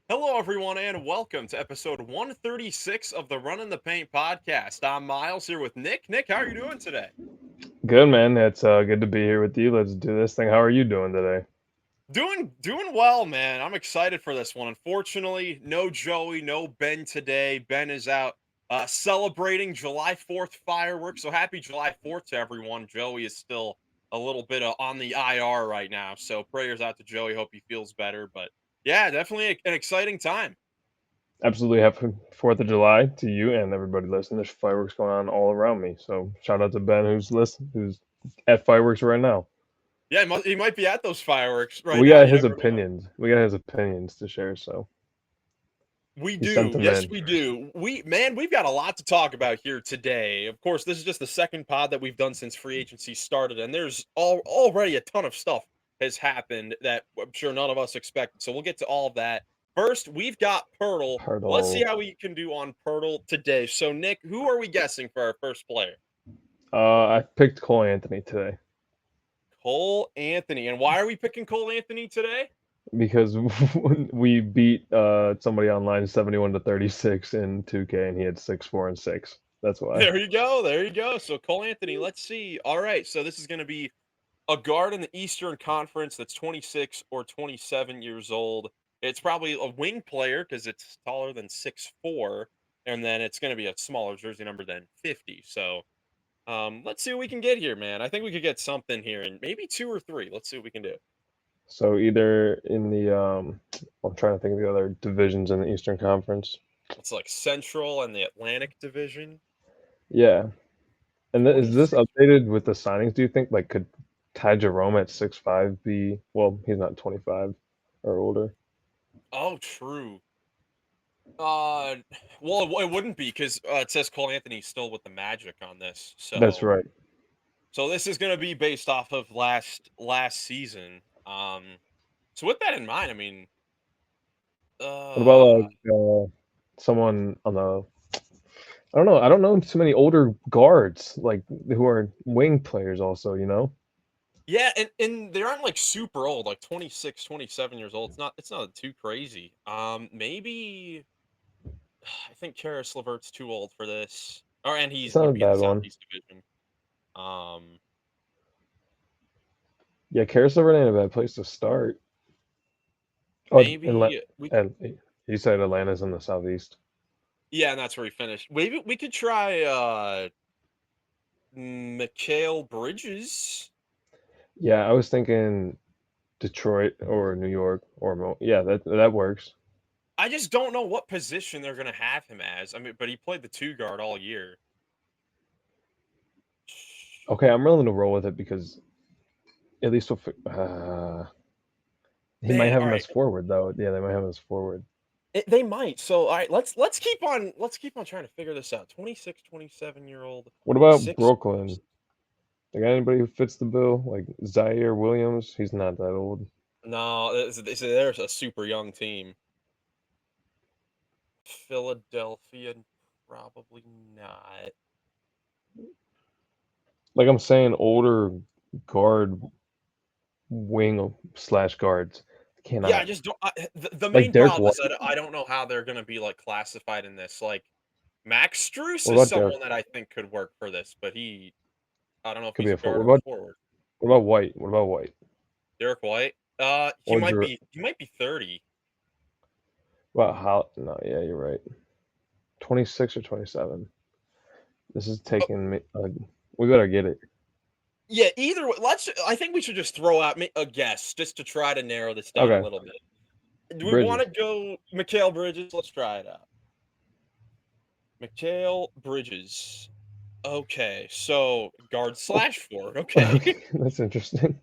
Hello, everyone, and welcome to episode 136 of the Run in the Paint podcast. I'm Myles here with Nick. Nick, how are you doing today? Good man, it's good to be here with you. Let's do this thing. How are you doing today? Doing well, man. I'm excited for this one. Unfortunately, no Joey, no Ben today. Ben is out celebrating July 4th fireworks. So happy July 4th to everyone. Joey is still a little bit on the IR right now. So prayers out to Joey. Hope he feels better. But yeah, definitely an exciting time. Absolutely happy 4th of July to you and everybody listening. There's fireworks going on all around me. So shout out to Ben who's at fireworks right now. Yeah, he might be at those fireworks right We now. got You his never know. opinions. We got his opinions to share. So We he sent do. them Yes, in. we do. We've got a lot to talk about here today. Of course, this is just the second pod that we've done since free agency started, and there's already a ton of stuff has happened that I'm sure none of us expected. So we'll get to all of that. First, we've got PERTL. Let's see PERTL. how we can do on PERTL today. So, Nick, who are we guessing for our first player? I picked Cole Anthony today Cole Anthony. And why are we picking Cole Anthony today? because we beat somebody online 71-36 in 2K, and he had 6, 4, and 6. That's why. There you go. There you go. So, Cole Anthony, let's see. All right. So, this is going to be a guard in the Eastern Conference that's 26 or 27 years old. It's probably a wing player because it's taller than 6'4", and then it's going to be a smaller jersey number than 50. So let's see what we can get here, man. I think we could get something here, and maybe two or three. Let's see what we can do. So either in the I'm trying to think of the other divisions in the Eastern Conference. It's like Central and the Atlantic Division. Yeah, and is this 26. updated with the signings? Do you think like could Ty Jerome at 6'5" be? Well, he's not 25 or older. Oh, true. Uh, well, it wouldn't be because it says Cole Anthony's still with the Magic on this. That's So right. this is going to be based off of last season. So with that in mind, I mean, What about uh, like someone on the? I don't know. I don't know too many older guards like who are wing players. Also, you know. yeah, and they aren't like super old, like 26, 27 years old. It's not too crazy. Maybe I think Karis Levert's too old for this, or and he It's not a would be in the bad one. Southeast Division. Um, Yeah, Carousel ain't a bad place to start. Oh, maybe we and you said Atlanta's in the southeast. yeah, and that's where he finished. Maybe we could try Mikhail Bridges. Yeah, I was thinking Detroit or New York or yeah, that works. I just don't know what position they're gonna have him as. I mean, but he played the two guard all year. Okay, I'm willing to roll with it because at least he might Man, have all him right, as forward though. Yeah, they might have him as forward. they might. So, all right, let's keep on trying to figure this out. 26, 27 year old, What about six. Brooklyn? They got anybody who fits the bill? Like Zaire Williams? He's not that old. No, there's a super young team. Philadelphia, probably not. Like I'm saying, older guard wing slash guards. I Yeah, I cannot just don't. The like main Derek problem White. is that I don't know how they're gonna be like classified in this. Like Max Struess What is about Derek? someone that I think could work for this, but I don't know if Could be he's a a forward. guard or a forward. What about White? What about White? Derek White. He Or might Drew? be 30. Well, how? No, yeah, you're right. 26 or 27. This is Oh, taking me. We better get it. yeah, either way, I think we should just throw out a guess just to try to narrow this down a Okay, little bit. Do we want to Bridges. go Mikhail Bridges? Let's try it out. Mikhail Bridges. Okay, so guard Oh, slash forward. Okay. okay, that's interesting.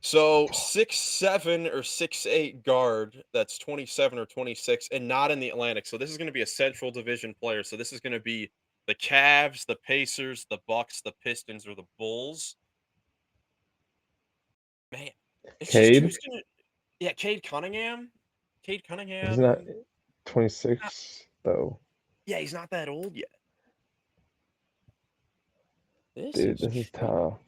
So 6'7" or 6'8" guard that's 27 or 26 and not in the Atlantic. So this is going to be a Central Division player. So this is going to be the Cavs, the Pacers, the Bucks, the Pistons, or the Bulls. Man, it's just Cade. who's gonna. Yeah, Cade Cunningham. Cade He's not Cunningham. not- 26 though. Yeah, he's not that old yet. This Dude, is this is tricky. tough.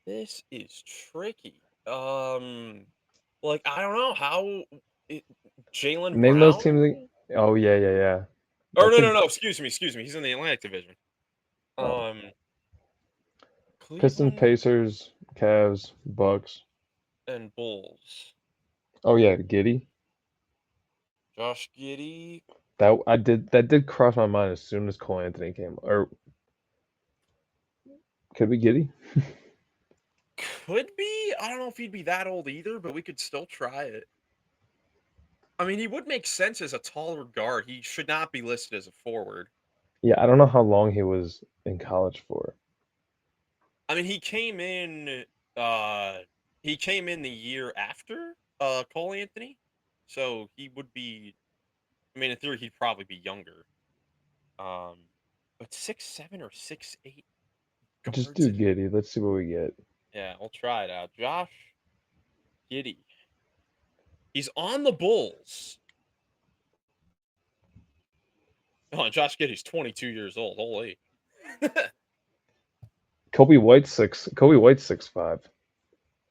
This is tricky. Like I don't know how. It, Jalen Name those Brown? teams. Oh yeah. Or That's no. Excuse me. He's in the Atlantic Division. oh, Pistons, Cleveland Pacers, Cavs, Bucks. and Bulls. Oh yeah, Giddy. Josh Giddey That did cross my mind as soon as Cole Anthony came. Or could be Giddy. could be. I don't know if he'd be that old either, but we could still try it. I mean, he would make sense as a taller guard. He should not be listed as a forward. Yeah, I don't know how long he was in college for. I mean, he came in the year after Cole Anthony. So he would be, I mean, in theory he'd probably be younger. Um but 6'7" or 6'8" Just guards do in. Giddy. Let's see what we get. Yeah, we'll try it out. Josh Giddey. He's on the Bulls. Oh, Josh Giddey's 22 years old. Holy. Kobe White's 6'5",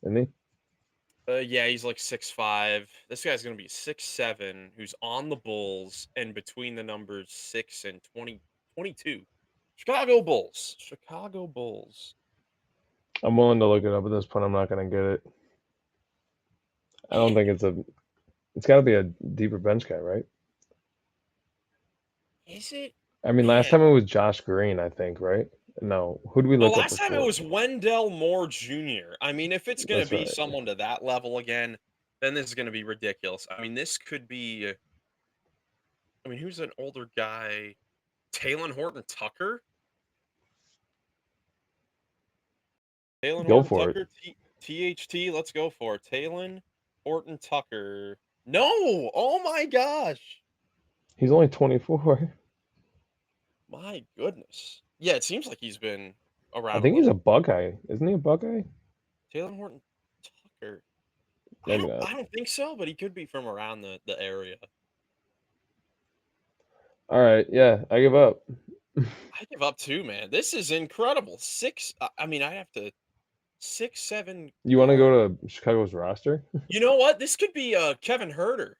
isn't he? Yeah, he's like 6'5". This guy's gonna be 6'7", who's on the Bulls and between the numbers 6 and 22. Chicago Bulls. Chicago Bulls. I'm willing to look it up at this point. I'm not gonna get it. I don't think it's a. It's got to be a deeper bench guy, right? Is it? I mean, last Man. time it was Josh Green, I think, right? No, who did we The look up last time it before? was Wendell Moore Jr. I mean, if it's gonna That's be right. someone to that level again, then this is gonna be ridiculous. I mean, this could be. I mean, who's an older guy? Talon Horton Tucker. Talon Go Horton for it. Tucker. THT. Let's go for it. Talon Horton Tucker. No! Oh my gosh! He's only 24. My goodness. Yeah, it seems like he's been I around a think he's a little. Buckeye. Isn't he a Buckeye? Talon Horton Tucker. Maybe not. I don't think so, but he could be from around the area. All right. Yeah, I give up. I give up too, man. This is incredible. I mean, I have to 6'7" You want to guard. go to Chicago's roster? You know what? This could be Kevin Herter.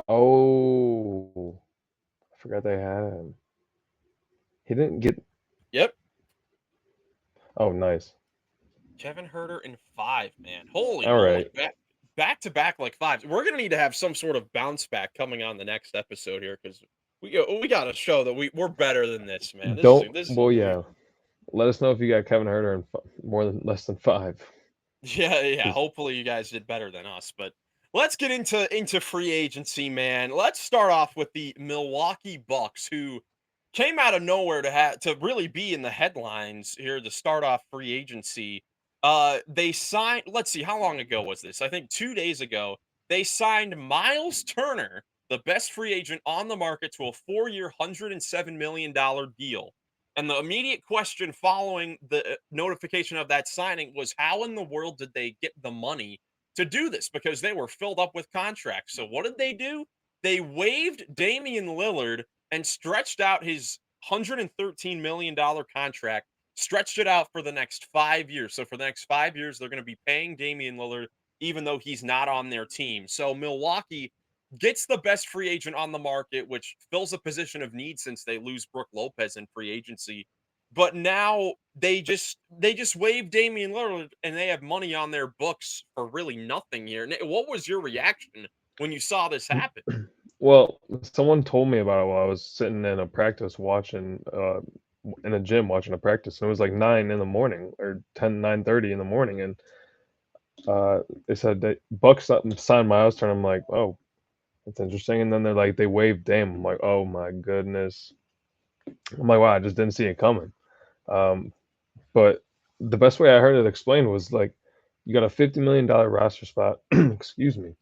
Oh, I forgot they had him. He didn't get. Yep. Oh, nice. Kevin Herter in 5, man. Holy All moly. right. Back to back like 5s. We're gonna need to have some sort of bounce back coming on the next episode here because we got to show that we're better than this, man. Don't. This is Well, yeah. unbelievable. Let us know if you got Kevin Herter in less than 5. Yeah. 'Cause Hopefully you guys did better than us, but let's get into free agency, man. Let's start off with the Milwaukee Bucks, who came out of nowhere to really be in the headlines here to start off free agency. They signed. Let's see, how long ago was this? I think 2 days ago. They signed Myles Turner, the best free agent on the market, to a 4-year, $107 million deal. And the immediate question following the notification of that signing was how in the world did they get the money to do this? Because they were filled up with contracts. So what did they do? They waived Damian Lillard and stretched out his $113 million contract, stretched it out for the next 5 years. So for the next 5 years, they're going to be paying Damian Lillard, even though he's not on their team. So Milwaukee gets the best free agent on the market, which fills a position of need since they lose Brook Lopez in free agency. But now they just waived Damian Lillard and they have money on their books for really nothing here. What was your reaction when you saw this happen? Well, someone told me about it while I was sitting in a practice watching, in a gym watching a practice, and it was like 9 in the morning or 9:30 in the morning, and they said that Bucks signed Myles Turner. I'm like, oh, that's interesting. And then they're like, they waived Dame. I'm like, oh my goodness. I'm like, wow, I just didn't see it coming. But the best way I heard it explained was like, you got a $50 million roster spot. Excuse me.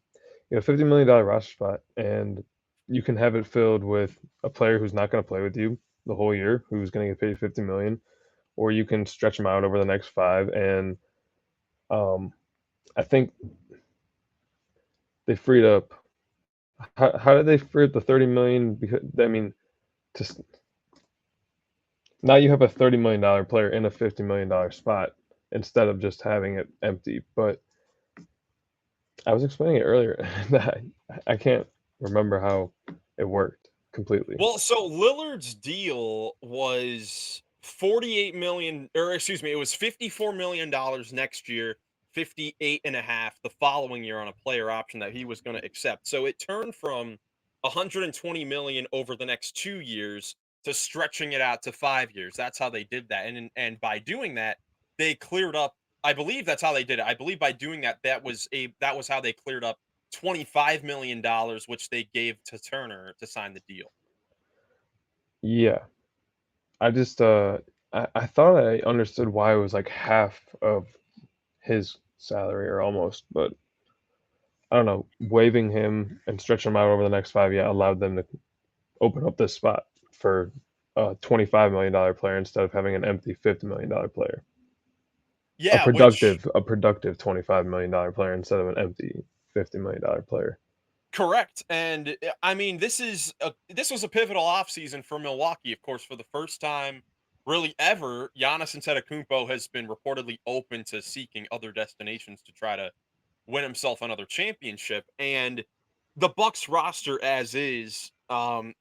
You got a $50 million roster spot, and you can have it filled with a player who's not going to play with you the whole year, who's going to get paid $50 million, or you can stretch them out over the next 5. And I think they freed up. How did they free up the 30 million? Because I mean, just now you have a $30 million player in a $50 million spot instead of just having it empty. But I was explaining it earlier that I can't. remember how it worked completely. Well, so Lillard's deal was 48 million, or excuse me, it was $54 million next year, 58 and a half the following year on a player option that he was going to accept. So it turned from 120 million over the next 2 years to stretching it out to 5 years. That's how they did that. And by doing that, they cleared up, I believe that's how they did it. I believe by doing that, that was how they cleared up $25 million, which they gave to Turner to sign the deal. Yeah, I just I thought I understood why it was like half of his salary or almost, but I don't know. Waiving him and stretching him out over the next 5 years allowed them to open up this spot for a $25 million player instead of having an empty $50 million player. Yeah, which A productive $25 million player instead of an empty $50 million player. correct. And I mean, this was a pivotal offseason for Milwaukee, of course, for the first time really ever. Giannis Antetokounmpo has been reportedly open to seeking other destinations to try to win himself another championship. And the Bucks roster as is,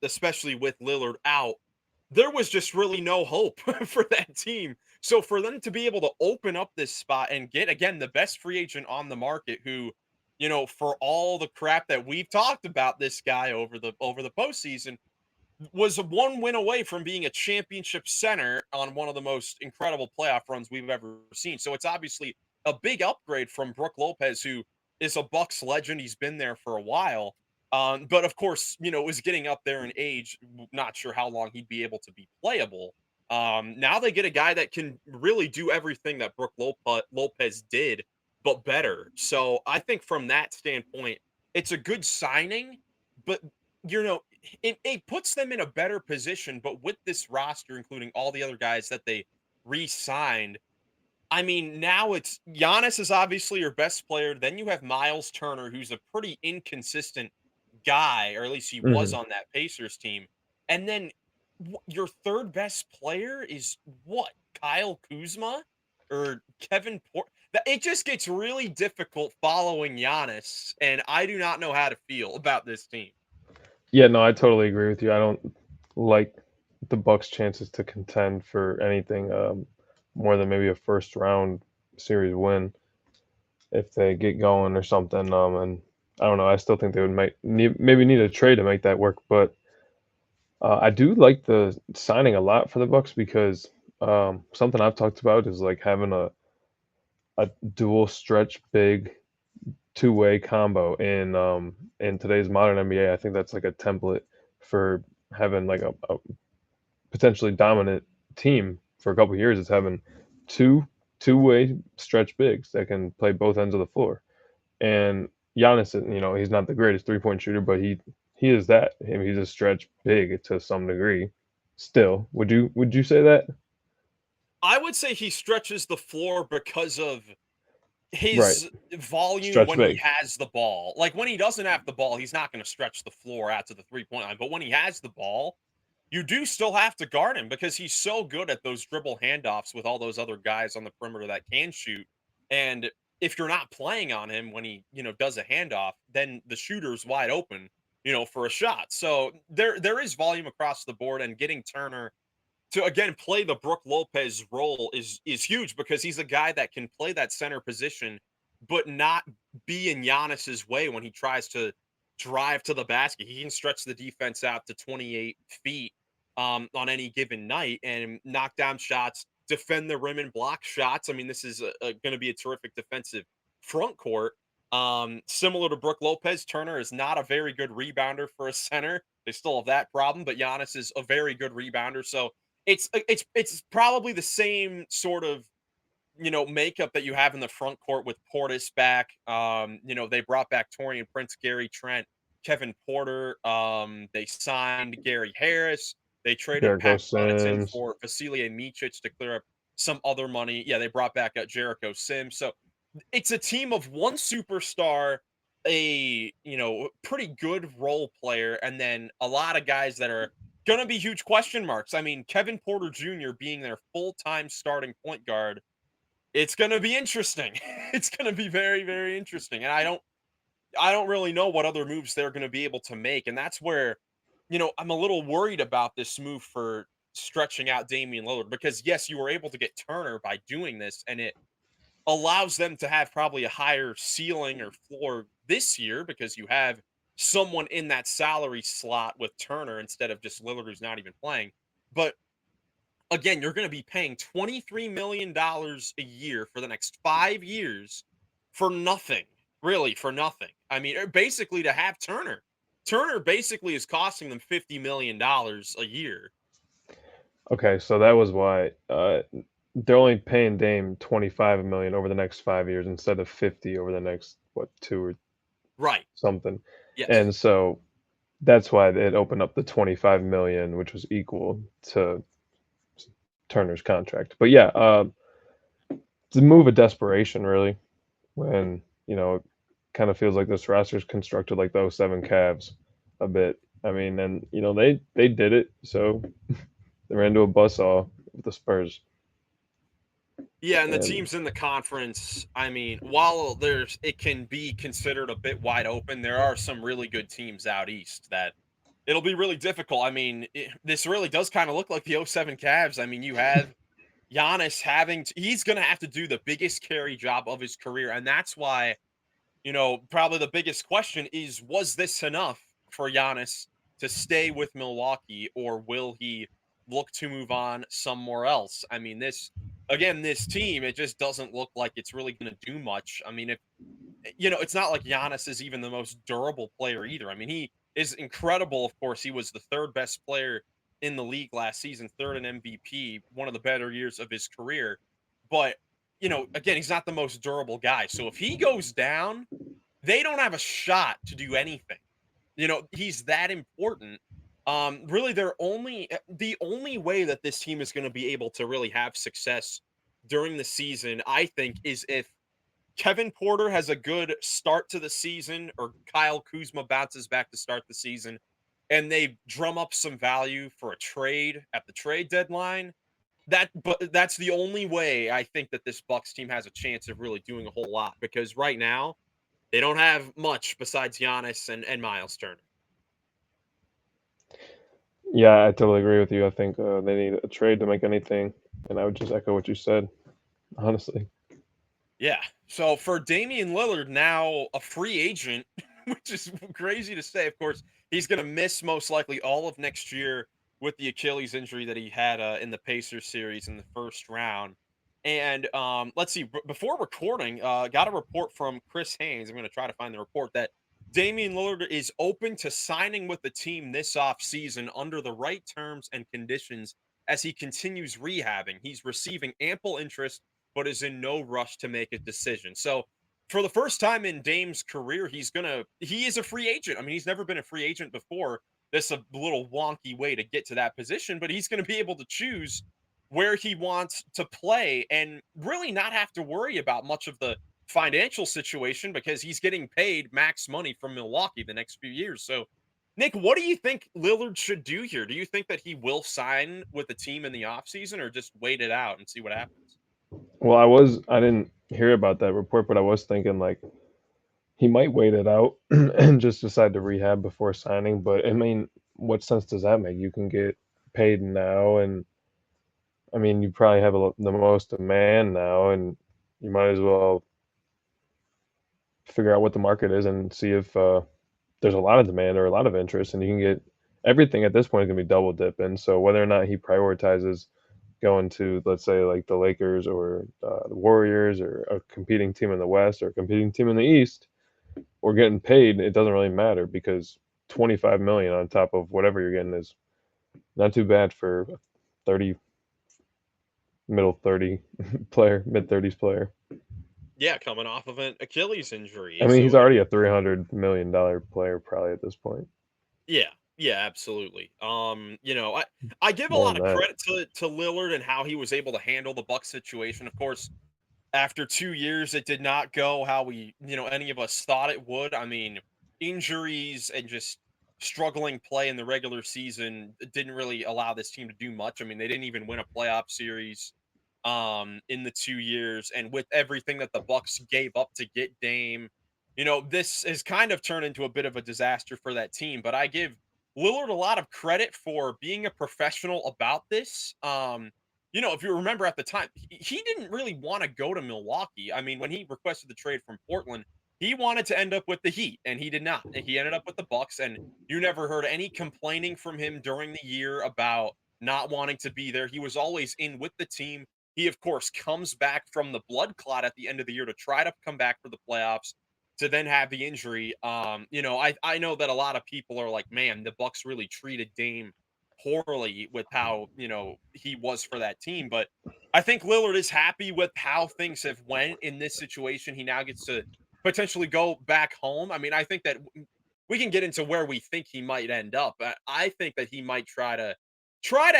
especially with Lillard out, there was just really no hope for that team. So for them to be able to open up this spot and get again the best free agent on the market, who, for all the crap that we've talked about this guy over the postseason, was one win away from being a championship center on one of the most incredible playoff runs we've ever seen. So it's obviously a big upgrade from Brook Lopez, who is a Bucks legend. He's been there for a while. But of course, is getting up there in age. Not sure how long he'd be able to be playable. Now they get a guy that can really do everything that Brook Lopez did, but better. So I think from that standpoint, it's a good signing. But you know, it puts them in a better position. But with this roster, including all the other guys that they re-signed, I mean, now it's Giannis is obviously your best player. Then you have Myles Turner, who's a pretty inconsistent guy, or at least he was Hmm. on that Pacers team. And then your third best player is what? Kyle Kuzma or Kevin Port? It just gets really difficult following Giannis, and I do not know how to feel about this team. Yeah, no, I totally agree with you. I don't like the Bucks' chances to contend for anything more than maybe a first round series win if they get going or something. And I don't know. I still think they would maybe need a trade to make that work. But I do like the signing a lot for the Bucks because something I've talked about is like having a dual stretch big two-way combo in today's modern NBA. I think that's like a template for having like a potentially dominant team for a couple of years is having two-way stretch bigs that can play both ends of the floor. And Giannis, he's not the greatest three-point shooter, but he is that. I mean, he's a stretch big to some degree. Still, would you say that? I would say he stretches the floor because of Right, his volume stretch when he big. has the ball. Like when he doesn't have the ball, he's not going to stretch the floor out to the 3-point line. But when he has the ball, you do still have to guard him because he's so good at those dribble handoffs with all those other guys on the perimeter that can shoot. And if you're not playing on him when he, does a handoff, then the shooter's wide open, for a shot. So there is volume across the board, and getting Turner to again play the Brook Lopez role is huge because he's a guy that can play that center position, but not be in Giannis's way when he tries to drive to the basket. He can stretch the defense out to 28 feet on any given night and knock down shots, defend the rim and block shots. I mean, this is going to be a terrific defensive front court. Similar to Brook Lopez, Turner is not a very good rebounder for a center. They still have that problem, but Giannis is a very good rebounder. So it's probably the same sort of makeup that you have in the front court with Portis back. They brought back Torian Prince, Gary Trent, Kevin Porter. They signed Gary Harris. They traded Jericho Pat Connaughton Sims. for Vasilije Micic to clear up some other money. Yeah, they brought back Jericho Sims. So it's a team of one superstar, a pretty good role player, and then a lot of guys that are going to be huge question marks. I mean, Kevin Porter Jr. being their full-time starting point guard, it's going to be interesting. It's going to be very, very interesting. And I don't really know what other moves they're going to be able to make, and that's where, I'm a little worried about this move for stretching out Damian Lillard because yes, you were able to get Turner by doing this, and it allows them to have probably a higher ceiling or floor this year because you have someone in that salary slot with Turner instead of just Lillard who's not even playing. But again, you're going to be paying $23 million a year for the next 5 years for nothing, really, for nothing. I mean, basically to have Turner. Turner basically is costing them $50 million a year. Okay, so that was why they're only paying Dame 25 million over the next 5 years instead of 50 over the next what two or Right. something, Yes. and so that's why it opened up the 25 million, which was equal to Turner's contract. But yeah, it's a move of desperation, really, when it kind of feels like this roster is constructed like the '07 Cavs a bit. I mean, and they did it, so they ran into a buzzsaw with the Spurs. Yeah, and the And teams in the conference, I mean, while it can be considered a bit wide open, there are some really good teams out east that it'll be really difficult. I mean, this really does kind of look like the '07 Cavs. I mean, you have Giannis he's going to have to do the biggest carry job of his career. And that's why, probably the biggest question is was this enough for Giannis to stay with Milwaukee or will he look to move on somewhere else? I mean, this team, it just doesn't look like it's really going to do much. I mean, if it's not like Giannis is even the most durable player either. I mean, he is incredible. Of course, he was the third best player in the league last season, third in MVP, one of the better years of his career. But, again, he's not the most durable guy. So if he goes down, they don't have a shot to do anything. He's that important. Really, the only way that this team is going to be able to really have success during the season, I think, is if Kevin Porter has a good start to the season, or Kyle Kuzma bounces back to start the season, and they drum up some value for a trade at the trade deadline. But that's the only way I think that this Bucks team has a chance of really doing a whole lot because right now they don't have much besides Giannis and Myles Turner. yeah, I totally agree with you. I think they need a trade to make anything, and I would just echo what you said, honestly. Yeah. So for Damian Lillard, now a free agent, which is crazy to say. Of course, he's going to miss most likely all of next year with the Achilles injury that he had in the Pacers series in the first round. And let's see, before recording, got a report from Chris Haynes. I'm going to try to find the report that Damian Lillard is open to signing with the team this offseason under the right terms and conditions as he continues rehabbing. He's receiving ample interest but is in no rush to make a decision. So for the first time in Dame's career, he is a free agent. I mean, he's never been a free agent before. This a little wonky way to get to that position, but he's going to be able to choose where he wants to play and really not have to worry about much of the financial situation because he's getting paid max money from Milwaukee the next few years. So Nick, what do you think Lillard should do here? Do you think that he will sign with the team in the offseason or just wait it out and see what happens? Well, I didn't hear about that report, but I was thinking like he might wait it out and just decide to rehab before signing. But I mean, what sense does that make? You can get paid now, and I mean, you probably have the most demand now, and you might as well figure out what the market is and see if there's a lot of demand or a lot of interest, and you can get everything at this point is going to be double dipping. So whether or not he prioritizes going to, let's say, like the Lakers or the Warriors or a competing team in the West or a competing team in the East, or getting paid, it doesn't really matter because 25 million on top of whatever you're getting is not too bad for a 30 middle 30 player, mid 30s player. Yeah, coming off of an Achilles injury. I mean, he's So already a $300 million player probably at this point. yeah, yeah, absolutely. I give a More lot than of that. credit to Lillard and how he was able to handle the Bucks situation. Of course, after 2 years, it did not go how any of us thought it would. I mean, injuries and just struggling play in the regular season didn't really allow this team to do much. I mean, they didn't even win a playoff series in the 2 years. And with everything that the Bucks gave up to get Dame, this has kind of turned into a bit of a disaster for that team, but I give Lillard a lot of credit for being a professional about this. If you remember at the time, he didn't really want to go to Milwaukee. I mean, when he requested the trade from Portland, he wanted to end up with the Heat, and he did not. And he ended up with the Bucks, and you never heard any complaining from him during the year about not wanting to be there. He was always in with the team. He, of course, comes back from the blood clot at the end of the year to try to come back for the playoffs to then have the injury. I know that a lot of people are like, man, the Bucks really treated Dame poorly with how, he was for that team. But I think Lillard is happy with how things have went in this situation. He now gets to potentially go back home. I mean, I think that we can get into where we think he might end up. I think that he might try to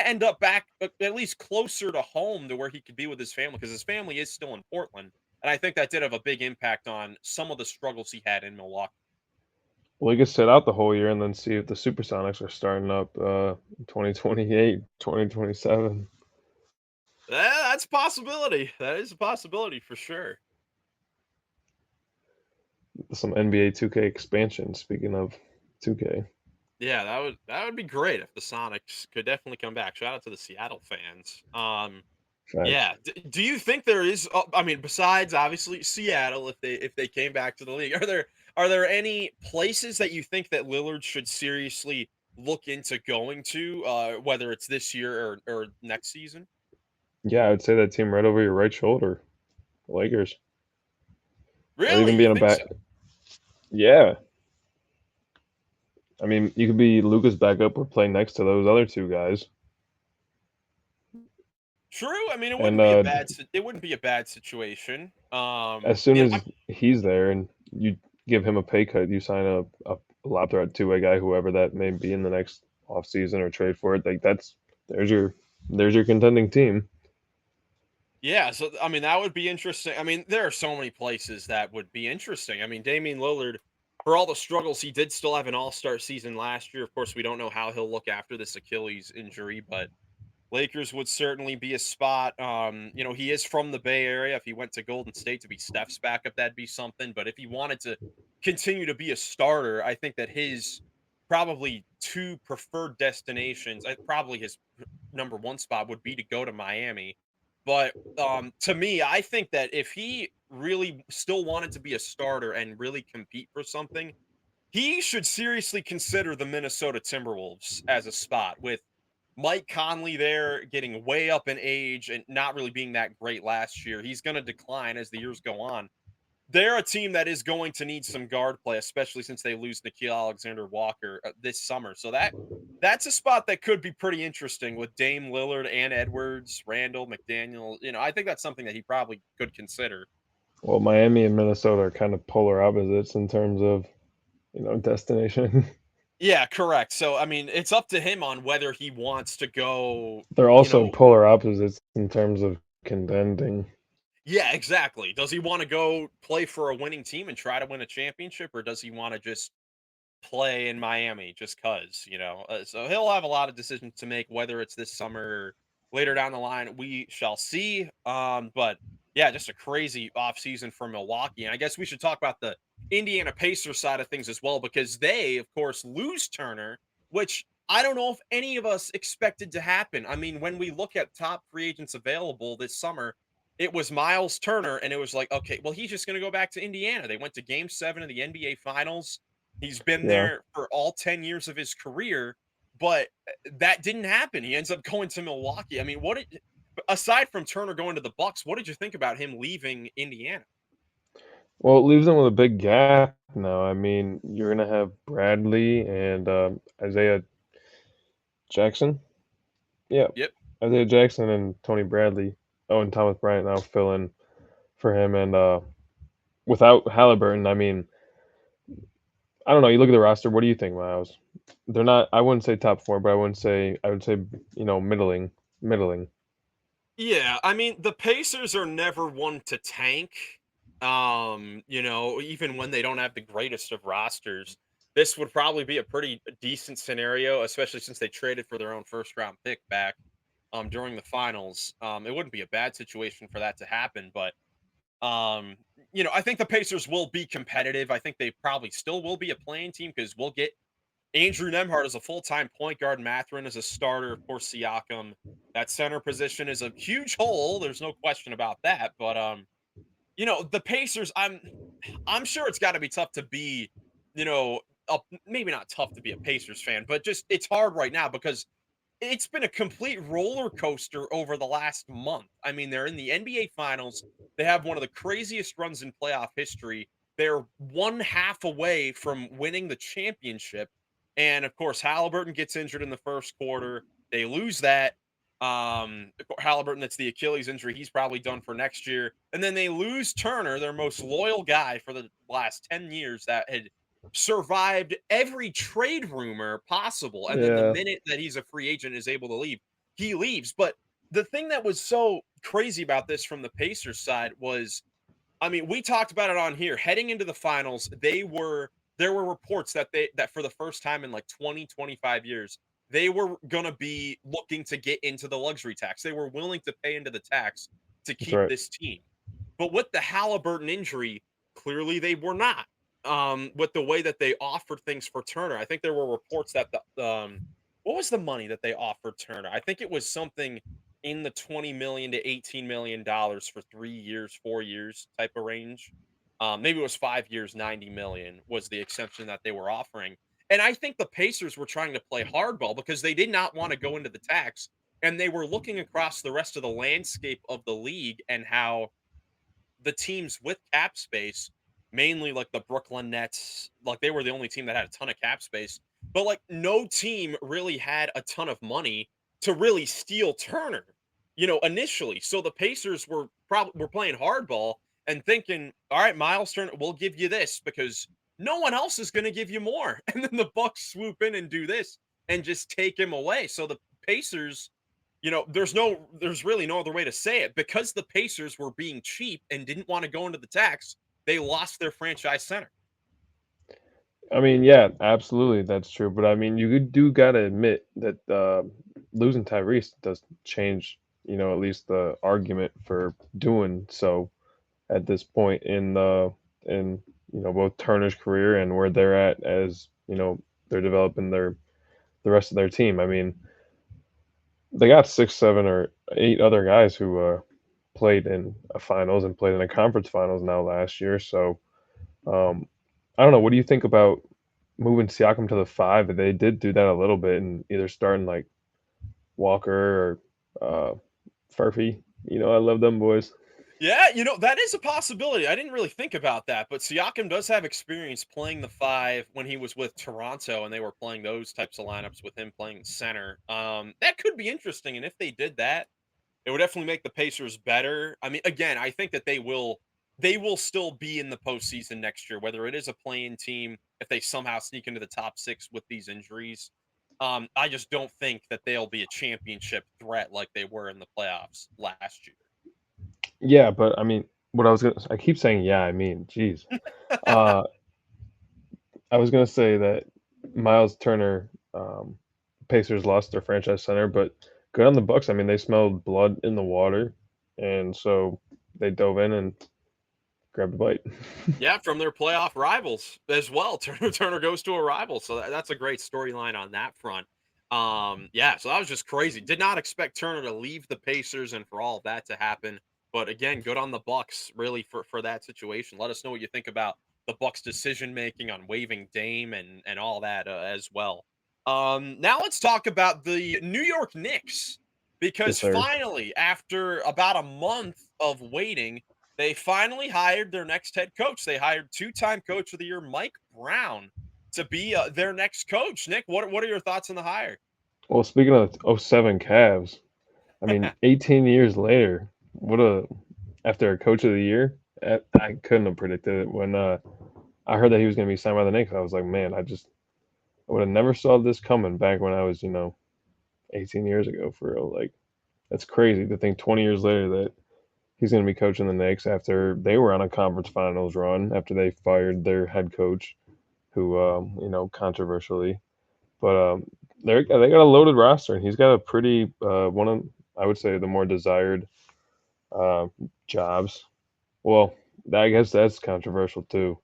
end up back at least closer to home to where he could be with his family because his family is still in Portland. And I think that did have a big impact on some of the struggles he had in Milwaukee. Well, he could sit out the whole year and then see if the Supersonics are starting up 2028, 2027. That's a possibility. That is a possibility for sure. Some NBA 2K expansion. Speaking of 2K, Yeah, that would be great if the Sonics could definitely come back. Shout out to the Seattle fans. facts. Yeah. Do you think there is? I mean, besides obviously Seattle, if they came back to the league, are there any places that you think that Lillard should seriously look into going to, whether it's this year or next season? Yeah, I would say that team right over your right shoulder, the Lakers, or Really, even you being a think back. so? Yeah, I mean, you could be Luca's backup or play next to those other two guys, True. I mean, it and wouldn't be a bad situation. as soon as he's there and you give him a pay cut, you sign a lap threat two-way guy, whoever that may be in the next off season or trade for it. Like there's your there's your contending team. Yeah, so I mean that would be interesting. I mean, there are so many places that would be interesting. I mean, Damian Lillard, for all the struggles, he did still have an all-star season last year. Of course, we don't know how he'll look after this Achilles injury, but Lakers would certainly be a spot. He is from the Bay Area. If he went to Golden State to be Steph's backup, that'd be something. But if he wanted to continue to be a starter, I think that his probably two preferred destinations, probably his number one spot would be to go to Miami. But to me, I think that if he really still wanted to be a starter and really compete for something, he should seriously consider the Minnesota Timberwolves as a spot with Mike Conley there getting way up in age and not really being that great last year. He's going to decline as the years go on. They're a team that is going to need some guard play, especially since they lose Nickeil Alexander-Walker this summer. So that's a spot that could be pretty interesting with Dame Lillard and Edwards, Randall, McDaniel. I think that's something that he probably could consider. Well, Miami and Minnesota are kind of polar opposites in terms of destination. Yeah, correct. So I mean, it's up to him on whether he wants to go, They're you also know, polar opposites in terms of contending. yeah, exactly. Does he want to go play for a winning team and try to win a championship, or does he want to just play in Miami just cuz? So he'll have a lot of decisions to make, whether it's this summer or later down the line. We shall see. But yeah, just a crazy offseason for Milwaukee. And I guess we should talk about the Indiana Pacers side of things as well, because they, of course, lose Turner, which I don't know if any of us expected to happen. I mean, when we look at top free agents available this summer, it was Myles Turner, and it was like, okay, well, he's just going to go back to Indiana. They went to game 7 of the NBA Finals. He's been Yeah. there for all 10 years of his career, but that didn't happen. He ends up going to Milwaukee. I mean, aside from Turner going to the Bucks, what did you think about him leaving Indiana? Well, it leaves them with a big gap now. I mean, you're gonna have Bradley and Isaiah Jackson. Yeah, Yep. Isaiah Jackson and Tony Bradley. Oh, and Thomas Bryant now fill in for him. And without Halliburton, I mean, I don't know. You look at the roster. What do you think, Miles? They're not. I wouldn't say top four, but I wouldn't say. I would say middling, middling. Yeah, I mean, the Pacers are never one to tank. Even when they don't have the greatest of rosters, this would probably be a pretty decent scenario, especially since they traded for their own first round pick back during the finals. It wouldn't be a bad situation for that to happen, but Um, I think the Pacers will be competitive. I think they probably still will be a playing team because we'll get Andrew Nemhart as a full-time point guard, Mathurin as a starter, of course, Siakam. That center position is a huge hole. There's no question about that. But the Pacers, I'm sure it's got to be tough to be, maybe not tough to be a Pacers fan, but just it's hard right now because it's been a complete roller coaster over the last month. I mean, they're in the NBA Finals. They have one of the craziest runs in playoff history. They're one half away from winning the championship. And of course, Halliburton gets injured in the first quarter. They lose that. Halliburton, that's the Achilles injury. He's probably done for next year. And then they lose Turner, their most loyal guy for the last 10 years that had survived every trade rumor possible. And then the Yeah, minute that he's a free agent is able to leave, he leaves. But the thing that was so crazy about this from the Pacers side was, I mean, we talked about it on here. Heading into the finals, there were reports that for the first time in like 20, 25 years, they were going to be looking to get into the luxury tax. They were willing to pay into the tax to that's keep right. this team. But with the Halliburton injury, clearly they were not. With the way that they offered things for Turner, I think there were reports that what was the money that they offered Turner? I think it was something in the 20 million to 18 million dollars for 3 years, 4 years type of range. Maybe it was 5 years, 90 million was the extension that they were offering. And I think the Pacers were trying to play hardball because they did not want to go into the tax and they were looking across the rest of the landscape of the league and how the teams with cap space, mainly like the Brooklyn Nets, like they were the only team that had a ton of cap space, but like no team really had a ton of money to really steal Turner, initially. So the Pacers were playing hardball and thinking, all right, Myles Turner, we'll give you this because no one else is going to give you more. And then the Bucks swoop in and do this and just take him away. So the Pacers, there's really no other way to say it. Because the Pacers were being cheap and didn't want to go into the tax, they lost their franchise center. I mean, yeah, absolutely, that's true. But I mean, you do gotta admit that losing Tyrese does change, at least the argument for doing so at this point in both Turner's career and where they're at as they're developing the rest of their team. I mean, they got 6, 7, or 8 other guys who played in a finals and played in a conference finals now last year. So um, I don't know. What do you think about moving Siakam to the 5? They did do that a little bit and either starting like Walker or Furphy. I love them boys. Yeah, that is a possibility. I didn't really think about that, but Siakam does have experience playing the 5 when he was with Toronto and they were playing those types of lineups with him playing center. That could be interesting, and if they did that, it would definitely make the Pacers better. I mean, again, I think that they will still be in the postseason next year, whether it is a playing team, if they somehow sneak into the top 6 with these injuries. I just don't think that they'll be a championship threat like they were in the playoffs last year. Yeah, but I mean, I keep saying yeah. I mean, geez. Uh, I was gonna say that Miles Turner, Pacers lost their franchise center, but good on the Bucks. I mean, they smelled blood in the water, and so they dove in and grabbed a bite. Yeah, from their playoff rivals as well. Turner goes to a rival, so that's a great storyline on that front. Yeah, so that was just crazy. Did not expect Turner to leave the Pacers and for all of that to happen. But again, good on the Bucks really for that situation. Let us know what you think about the Bucks decision making on waiving Dame and all that as well. Now let's talk about the New York Knicks Yes, because sir. finally, after about a month of waiting, they finally hired their next head coach. They hired two-time coach of the year Mike Brown to be their next coach. Nick, what are your thoughts on the hire? Well, speaking of '07 Cavs, I mean, 18 years later, what a after a coach of the year, I couldn't have predicted it when I heard that he was going to be signed by the Knicks. I was like, man, I would have never saw this coming back when I was 18 years ago for real. Like that's crazy to think 20 years later that he's going to be coaching the Knicks after they were on a conference finals run after they fired their head coach, who controversially, but they got a loaded roster and he's got a pretty one of I would say the more desired uh, jobs Well, I guess that's controversial too.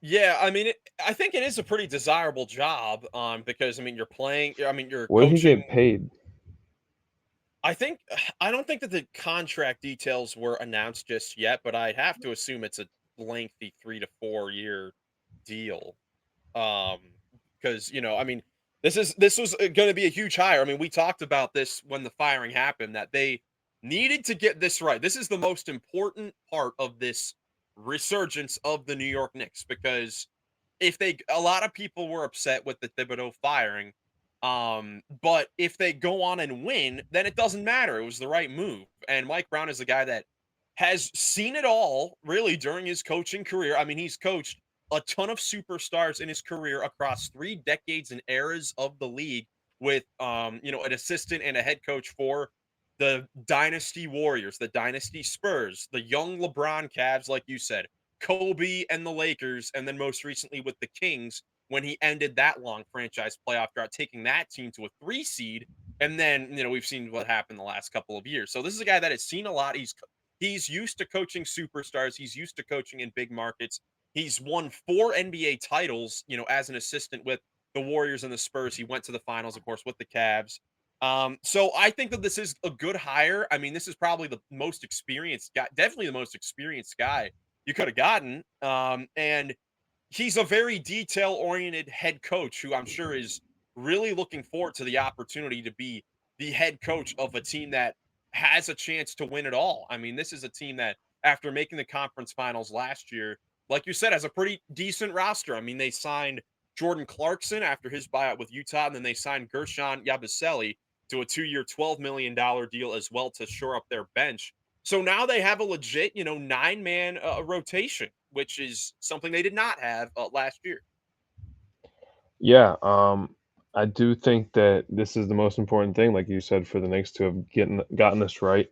Yeah, I mean, I think it is a pretty desirable job, because I mean, you're What did he coaching. get paid? I think I don't think that the contract details were announced just yet, but I'd have to assume it's a lengthy 3 to 4 year deal. Um, because I mean, this was going to be a huge hire. I mean, we talked about this when the firing happened that they needed to get this right. This is the most important part of this resurgence of the New York Knicks because if they a lot of people were upset with the Thibodeau firing. But if they go on and win, then it doesn't matter. It was the right move. And Mike Brown is a guy that has seen it all really during his coaching career. I mean, he's coached a ton of superstars in his career across 3 decades and eras of the league with an assistant and a head coach for the dynasty Warriors, the dynasty Spurs, the young LeBron Cavs, like you said, Kobe and the Lakers, and then most recently with the Kings when he ended that long franchise playoff drought, taking that team to a 3 seed. And then, we've seen what happened the last couple of years. So this is a guy that has seen a lot. He's used to coaching superstars. He's used to coaching in big markets. He's won 4 NBA titles, as an assistant with the Warriors and the Spurs. He went to the finals, of course, with the Cavs. So I think that this is a good hire. I mean, this is probably the most experienced guy, definitely the most experienced guy you could have gotten. And he's a very detail-oriented head coach who I'm sure is really looking forward to the opportunity to be the head coach of a team that has a chance to win it all. I mean, this is a team that after making the conference finals last year, like you said, has a pretty decent roster. I mean, they signed Jordan Clarkson after his buyout with Utah, and then they signed Gershon Yabusele to a 2-year, $12 million deal as well to shore up their bench. So now they have a legit, 9-man rotation, which is something they did not have last year. Yeah, I do think that this is the most important thing, like you said, for the Knicks to have gotten this right.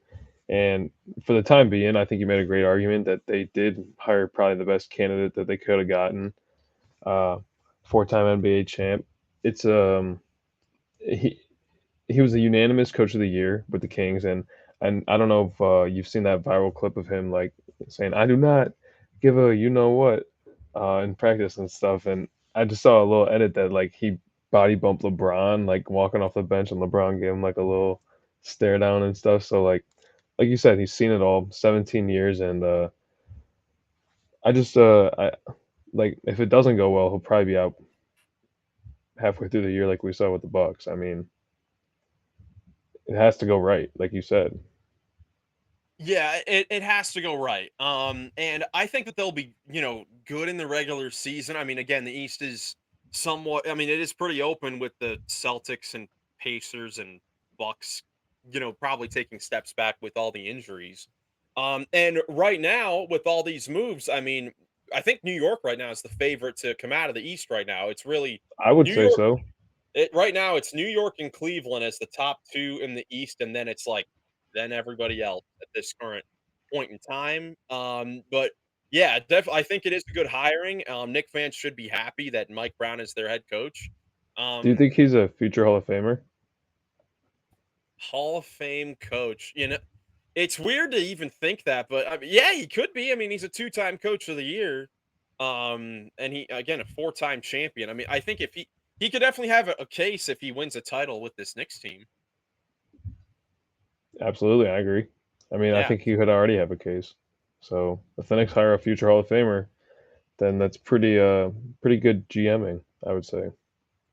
And for the time being, I think you made a great argument that they did hire probably the best candidate that they could have gotten. Uh, Four-time NBA champ. It's he he was a unanimous coach of the year with the Kings, and I don't know if you've seen that viral clip of him like saying, "I do not give a you know what," in practice and stuff. And I just saw a little edit that like he body bumped LeBron like walking off the bench, and LeBron gave him like a little stare down and stuff. So like you said, he's seen it all, 17 years, and I like if it doesn't go well, he'll probably be out halfway through the year, like we saw with the Bucks. I mean, it has to go right, like you said. Yeah, it has to go right. And I think that they'll be, good in the regular season. I mean, again, the East is somewhat I mean, it is pretty open with the Celtics and Pacers and Bucks, probably taking steps back with all the injuries. And right now, with all these moves, I mean, I think New York right now is the favorite to come out of the East right now. It's really I would New say York so. right now, it's New York and Cleveland as the top 2 in the East, and then it's like then everybody else at this current point in time. But yeah, I think it is a good hiring. Nick fans should be happy that Mike Brown is their head coach. Do you Um, think he's a future Hall of Famer? Hall of Fame coach. It's weird to even think that, but I mean, yeah, he could be. I mean, he's a 2-time coach of the year. And he again a 4-time champion. I mean, I think if he could definitely have a case if he wins a title with this Knicks team. Absolutely, I agree. I mean, I Yeah. think he could already have a case. So if the Knicks hire a future Hall of Famer, then that's pretty good GMing, I would say.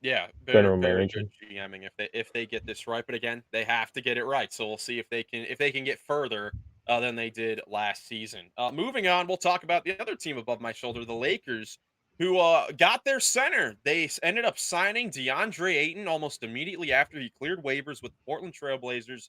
Yeah, very General very good managing. GMing if they get this right, but again, they have to get it right. So we'll see if they can get further than they did last season. Moving on, we'll talk about the other team above my shoulder, the Lakers, who got their center. They ended up signing DeAndre Ayton almost immediately after he cleared waivers with the Portland Trailblazers.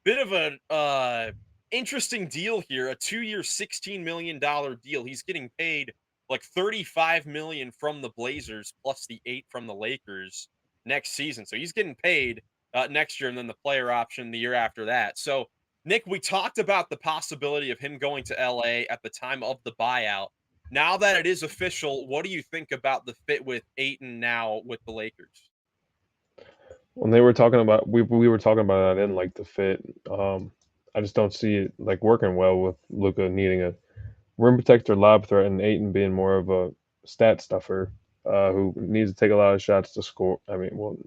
Bit of an interesting deal here, a 2-year, $16 million deal. He's getting paid like 35 million from the Blazers plus the 8 from the Lakers next season. So he's getting paid next year and then the player option the year after that. So Nick, we talked about the possibility of him going to LA at the time of the buyout. Now that it is official, what do you think about the fit with Aiton now with the Lakers? When they were talking about we were talking about I didn't like the fit. I just don't see it like working well with Luka needing a rim protector, lob threat, and Aiton being more of a stat stuffer who needs to take a lot of shots to score. I mean, well,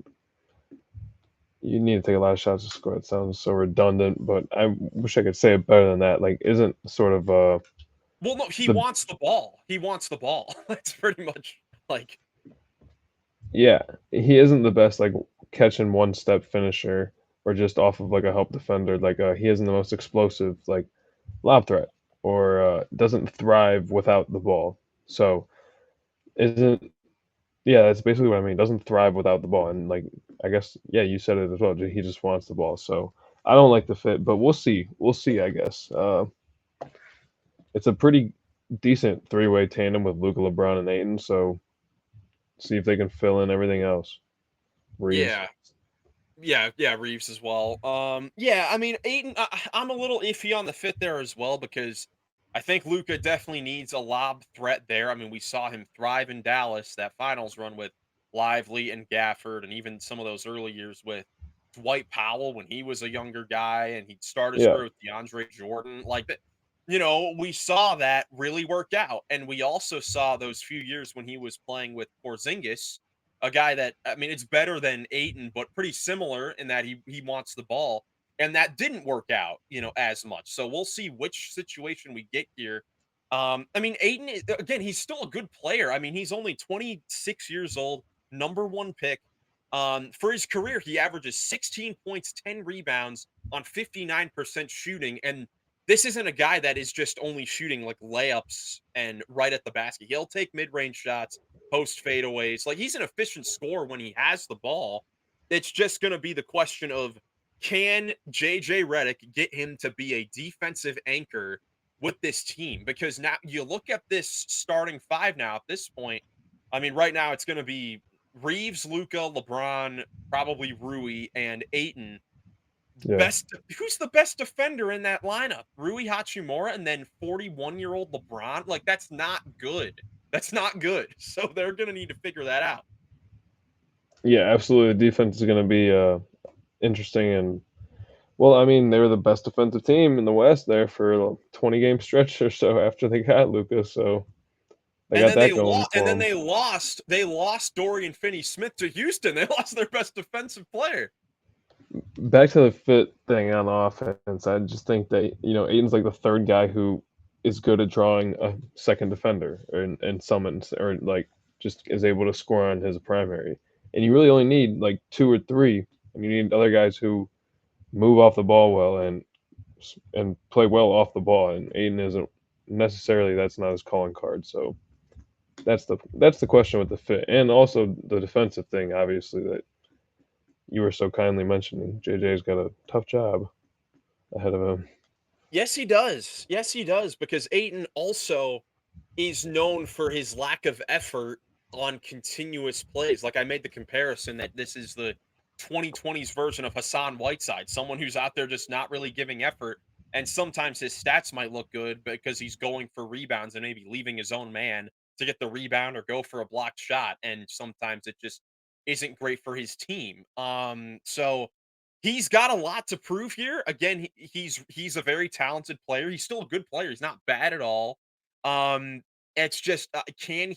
you need to take a lot of shots to score. It sounds so redundant, but I wish I could say it better than that. Like, isn't sort of Well, no, he the wants the ball. He wants the ball. That's pretty much like yeah, he isn't the best like catch and one step finisher or just off of like a help defender. Like he isn't the most explosive like lob threat or doesn't thrive without the ball. So isn't yeah, that's basically what I mean. Doesn't thrive without the ball, and like I guess yeah, you said it as well. He just wants the ball. So I don't like the fit, but we'll see. We'll see. I guess it's a pretty decent three-way tandem with Luca, LeBron, and Ayton. So see if they can fill in everything else. Reeves. yeah. Yeah, Reeves as well. Yeah, I mean, Aiton, I'm a little iffy on the fit there as well because I think Luca definitely needs a lob threat there. I mean, we saw him thrive in Dallas, that finals run with Lively and Gafford, and even some of those early years with Dwight Powell when he was a younger guy and he'd start his Yeah. career with DeAndre Jordan. Like that, we saw that really work out. And we also saw those few years when he was playing with Porzingis, a guy that I mean, it's better than Aiton, but pretty similar in that he wants the ball, and that didn't work out, as much. So we'll see which situation we get here. I mean, Aiton again, he's still a good player. I mean, he's only 26 years old, number one pick. For his career, he averages 16 points, 10 rebounds on 59% shooting, and this isn't a guy that is just only shooting like layups and right at the basket. He'll take mid-range shots, post fadeaways. Like he's an efficient scorer when he has the ball. It's just going to be the question of can JJ Redick get him to be a defensive anchor with this team? Because now you look at this starting five now at this point. I mean, right now it's going to be Reeves, Luca, LeBron, probably Rui, and Aiton. Yeah. Best Who's the best defender in that lineup? Rui Hachimura and then 41-year-old LeBron? Like that's not good. That's not good. So they're going to need to figure that out. Yeah, absolutely. The defense is going to be interesting and well, I mean, they were the best defensive team in the West there for a 20 game stretch or so after they got Lucas, so they And got then they that going lost and for then them. they lost Dorian Finney-Smith to Houston. They lost their best defensive player. Back to the fit thing on offense, I just think that Aiden's like the third guy who is good at drawing a second defender and summons or like just is able to score on his primary. And you really only need like two or three, and you need other guys who move off the ball well and play well off the ball. And Aiden isn't necessarily that's not his calling card. So that's the question with the fit and also the defensive thing. Obviously, that you were so kindly mentioning. JJ's got a tough job ahead of him. Yes, he does. Yes, he does because Aiton also is known for his lack of effort on continuous plays. Like I made the comparison that this is the 2020s version of Hassan Whiteside, someone who's out there just not really giving effort. And sometimes his stats might look good because he's going for rebounds and maybe leaving his own man to get the rebound or go for a blocked shot. And sometimes it just isn't great for his team. So he's got a lot to prove here. Again, he's a very talented player. He's still a good player. He's not bad at all. Um, it's just can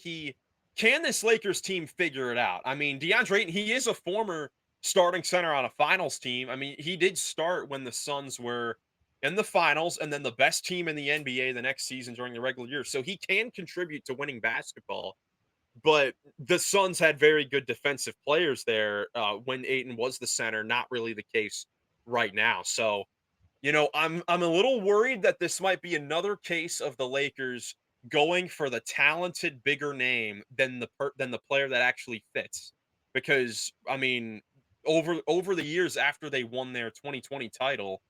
this Lakers team figure it out? I mean, DeAndre Ayton, he is a former starting center on a finals team. I mean, he did start when the Suns were in the finals and then the best team in the NBA the next season during the regular year. So he can contribute to winning basketball. But the Suns had very good defensive players there when Ayton was the center. Not really the case right now. So I'm a little worried that this might be another case of the Lakers going for the talented bigger name than the player that actually fits. Because I mean, over the years after they won their 2020 title,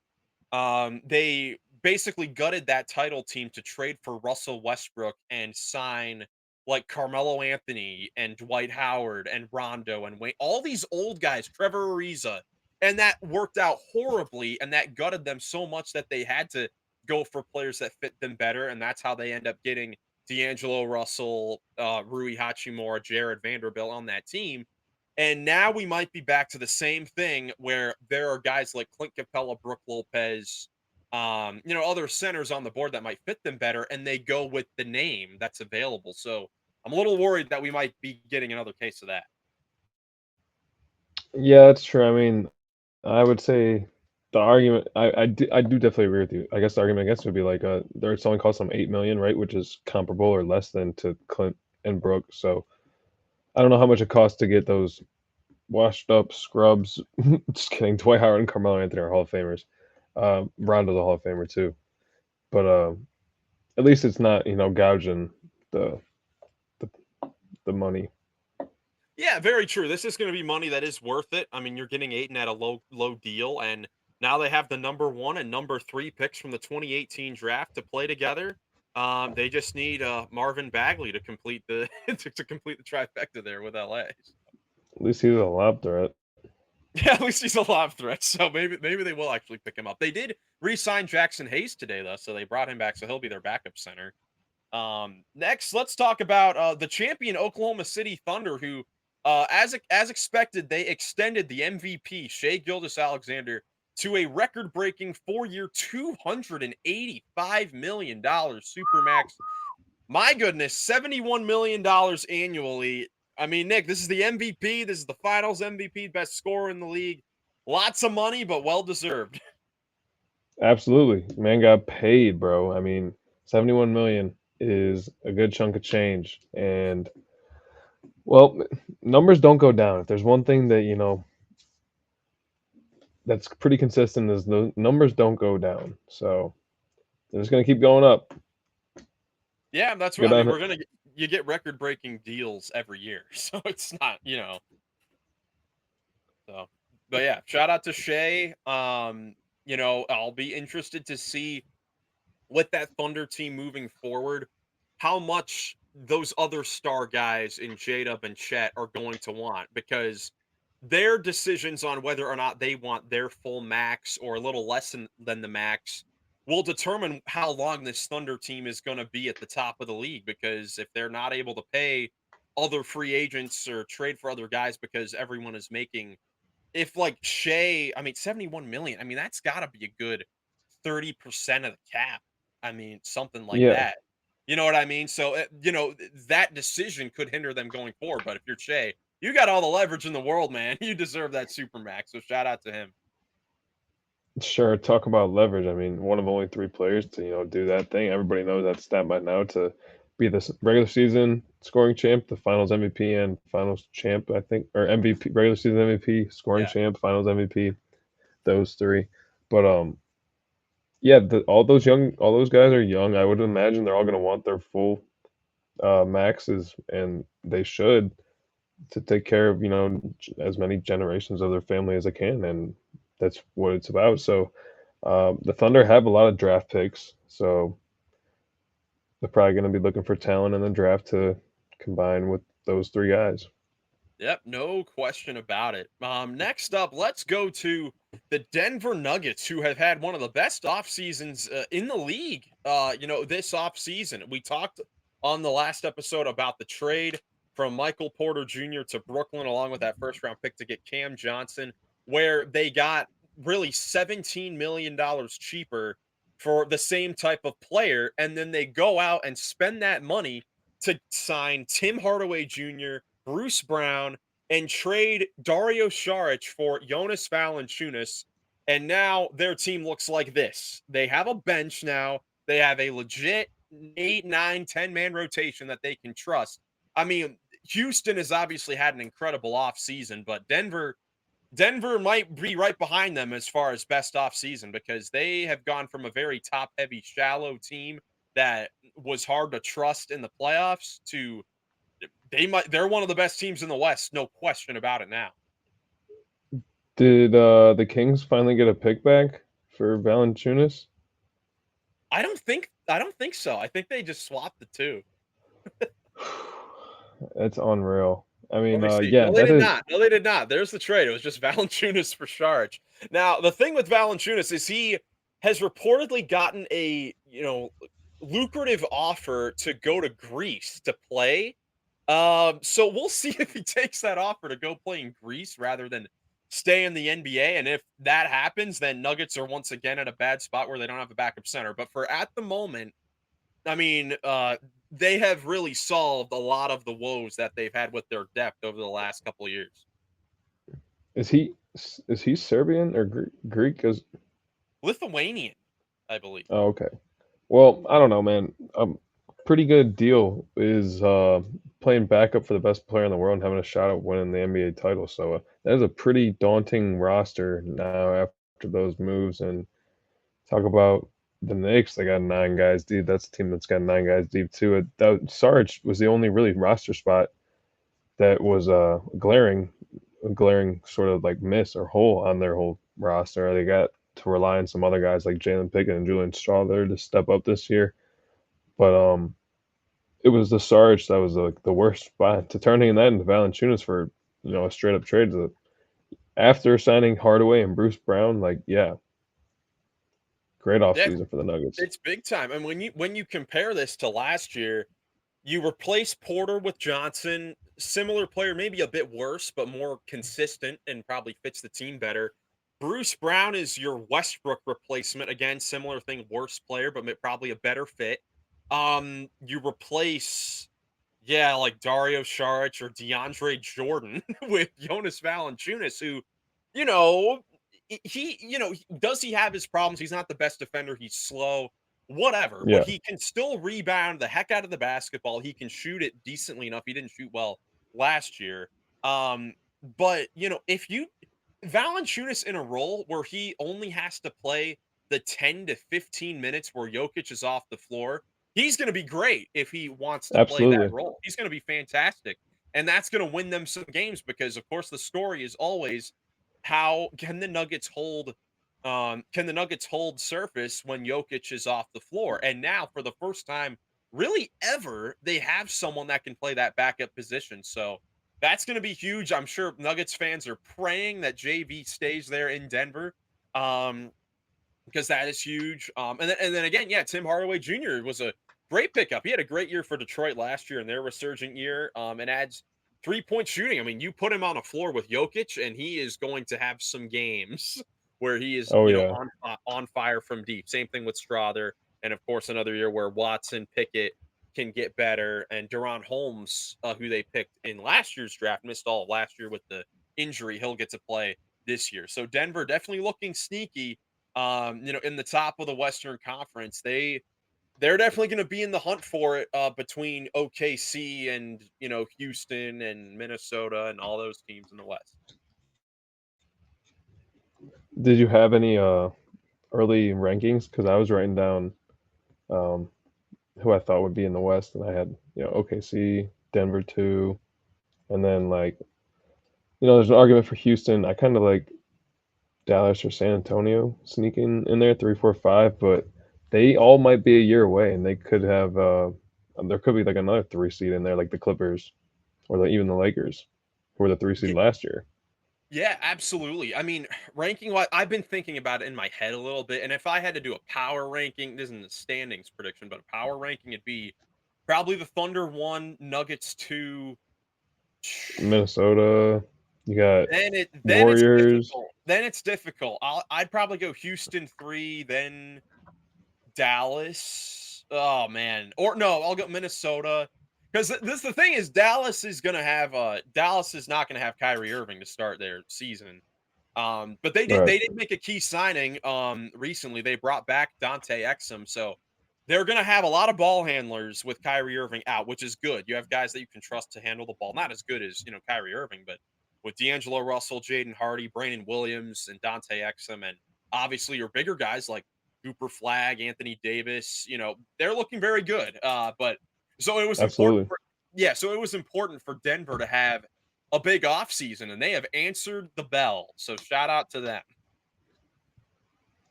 they basically gutted that title team to trade for Russell Westbrook and sign like Carmelo Anthony and Dwight Howard and Rondo and Wayne, all these old guys, Trevor Ariza, and that worked out horribly, and that gutted them so much that they had to go for players that fit them better, and that's how they end up getting D'Angelo Russell, Rui Hachimura, Jared Vanderbilt on that team. And now we might be back to the same thing where there are guys like Clint Capella, Brooke Lopez, other centers on the board that might fit them better, and they go with the name that's available. So I'm a little worried that we might be getting another case of that. Yeah, that's true. I mean, I would say the argument I do definitely agree with you. I guess the argument against would be like there's someone cost them 8 million, right? Which is comparable or less than to Clint and Brooke. So I don't know how much it costs to get those washed up scrubs. Just kidding. Dwight Howard and Carmelo Anthony are Hall of Famers. Rondo's a Hall of Famer too. But at least it's not, gouging the the, the money. Yeah, very true. This is going to be money that is worth it. I mean, you're getting Aiton at a low deal, and now they have the number 1 and number 3 picks from the 2018 draft to play together. They just need Marvin Bagley to complete the to complete the trifecta there with LA. At least he's a lob threat. Yeah, at least he's a lob threat, so maybe they will actually pick him up. They did re-sign Jackson Hayes today, though, so they brought him back, so he'll be their backup center. Next, let's talk about the champion Oklahoma City Thunder, who, as expected, they extended the MVP Shai Gilgeous-Alexander to a record-breaking 4-year, $285 million supermax. My goodness, $71 million annually. I mean, Nick, this is the MVP. This is the Finals MVP, best scorer in the league. Lots of money, but well deserved. Absolutely. Man got paid, bro. I mean, 71 million is a good chunk of change. And well, numbers don't go down. If there's one thing that, that's pretty consistent is the numbers don't go down. So they're just gonna keep going up. Yeah, that's what Good I mean. on it. You get record-breaking deals every year, so it's not, So, but yeah, shout out to Shea. I'll be interested to see with that Thunder team moving forward, how much those other star guys in J-Dub and Chet are going to want, because their decisions on whether or not they want their full max or a little less than the max will determine how long this Thunder team is going to be at the top of the league. Because if they're not able to pay other free agents or trade for other guys because everyone is making, if like Shea, I mean, 71 million, I mean, that's got to be a good 30% of the cap. I mean, something like Yeah, that. You know what I mean? So, that decision could hinder them going forward. But if you're Shea, you got all the leverage in the world, man. You deserve that super max. So shout out to him. sure. Talk about leverage. I mean, one of only three players to, do that thing. Everybody knows that stat by now to be the regular season scoring champ, the finals MVP, and finals champ, I think, or MVP, regular season MVP, scoring Yeah. champ, finals MVP, those three. But yeah, all those guys are young. I would imagine they're all going to want their full maxes, and they should, to take care of as many generations of their family as they can, and that's what it's about. So the Thunder have a lot of draft picks, so they're probably going to be looking for talent in the draft to combine with those three guys. Yep, no question about it. Next up, let's go to the Denver Nuggets, who have had one of the best off seasons in the league. This off season, we talked on the last episode about the trade from Michael Porter Jr. to Brooklyn, along with that first round pick to get Cam Johnson, where they got really $17 million cheaper for the same type of player, and then they go out and spend that money to sign Tim Hardaway Jr., Bruce Brown, and trade Dario Saric for Jonas Valanciunas. And now their team looks like this. They have a bench now. They have a legit 8, 9, 10-man rotation that they can trust. I mean, Houston has obviously had an incredible offseason, but Denver might be right behind them as far as best off season, because they have gone from a very top heavy, shallow team that was hard to trust in the playoffs to they're one of the best teams in the West, no question about it now. Did the Kings finally get a pick back for Valanciunas? I don't think so. I think they just swapped the two. It's unreal. I Let mean, me see. yeah, No, they that did is. not. No, they did not. There's the trade. It was just Valanciunas for Saric. Now, the thing with Valanciunas is he has reportedly gotten a, lucrative offer to go to Greece to play. So we'll see if he takes that offer to go play in Greece rather than stay in the NBA. And if that happens, then Nuggets are once again at a bad spot where they don't have a backup center. But for at the moment, I mean, they have really solved a lot of the woes that they've had with their depth over the last couple of years. Is he Serbian or Greek? Lithuanian, I believe. Oh, okay. Well, I don't know, man. Pretty good deal is playing backup for the best player in the world and having a shot at winning the NBA title. So that is a pretty daunting roster now after those moves. And talk about the Knicks, they got 9 guys deep. That's a team that's got 9 guys deep too. Sarge was the only really roster spot that was a glaring sort of like miss or hole on their whole roster. They got to rely on some other guys like Jalen Pickett and Julian Strawther to step up this year. But it was the Sarge that was like the worst spot to turning that into Valanciunas for a straight up trade. After signing Hardaway and Bruce Brown, like yeah, great Yeah, offseason for the Nuggets. it's big time. And when you compare this to last year, you replace Porter with Johnson, similar player, maybe a bit worse, but more consistent and probably fits the team better. Bruce Brown is your Westbrook replacement. Again, similar thing, worse player, but probably a better fit. You replace, yeah, like Dario Saric or DeAndre Jordan with Jonas Valanciunas, who, you know, does he have his problems? He's not the best defender. He's slow, whatever, but Yeah, he can still rebound the heck out of the basketball. He can shoot it decently enough. He didn't shoot well last year. Um, but if you Valanciunas in a role where he only has to play the 10 to 15 minutes where Jokic is off the floor, he's going to be great if he wants to play that absolutely. role. He's going to be fantastic. And that's going to win them some games because of course the story is always how can the Nuggets hold surface when Jokic is off the floor? And now for the first time really ever, they have someone that can play that backup position. So that's going to be huge. I'm sure Nuggets fans are praying that JV stays there in Denver. Um, because that is huge. And then again, yeah, Tim Hardaway Jr. was a great pickup. He had a great year for Detroit last year in their resurgent year. And adds 3-point shooting. I mean, you put him on a floor with Jokic, and he is going to have some games where he is, Oh yeah, on fire from deep. Same thing with Strother, and of course another year where Watson, Pickett can get better, and Duron Holmes, who they picked in last year's draft, missed all of last year with the injury. He'll get to play this year. So Denver definitely looking sneaky in the top of the Western Conference. They're definitely going to be in the hunt for it between OKC and Houston and Minnesota and all those teams in the West. did you have any early rankings? Because I was writing down um, who I thought would be in the West, and I had OKC, Denver 2, and then like there's an argument for Houston. I kind of like Dallas or San Antonio sneaking in there 3, 4, 5, but they all might be a year away, and they could have there could be like another 3 seed in there, like the Clippers or even the Lakers, who were the 3 seed Yeah, last year. yeah, absolutely. I mean, ranking wise, I've been thinking about it in my head a little bit, and if I had to do a power ranking, this isn't a standings prediction, but a power ranking, it'd be probably the Thunder 1, Nuggets 2. Minnesota, you got Then it's Warriors. difficult. Then it's difficult. I'd probably go Houston 3, then Dallas. Oh man. Or no, I'll go Minnesota. Because this the thing is Dallas is not gonna have Kyrie Irving to start their season. But they did Right. they did make a key signing recently. They brought back Dante Exum. So they're gonna have a lot of ball handlers with Kyrie Irving out, which is good. You have guys that you can trust to handle the ball. Not as good as Kyrie Irving, but with D'Angelo Russell, Jaden Hardy, Brandon Williams, and Dante Exum, and obviously your bigger guys like Cooper Flag, Anthony Davis, they're looking very good. But so it was important Absolutely. so it was important for Denver to have a big offseason, and they have answered the bell. So shout out to them.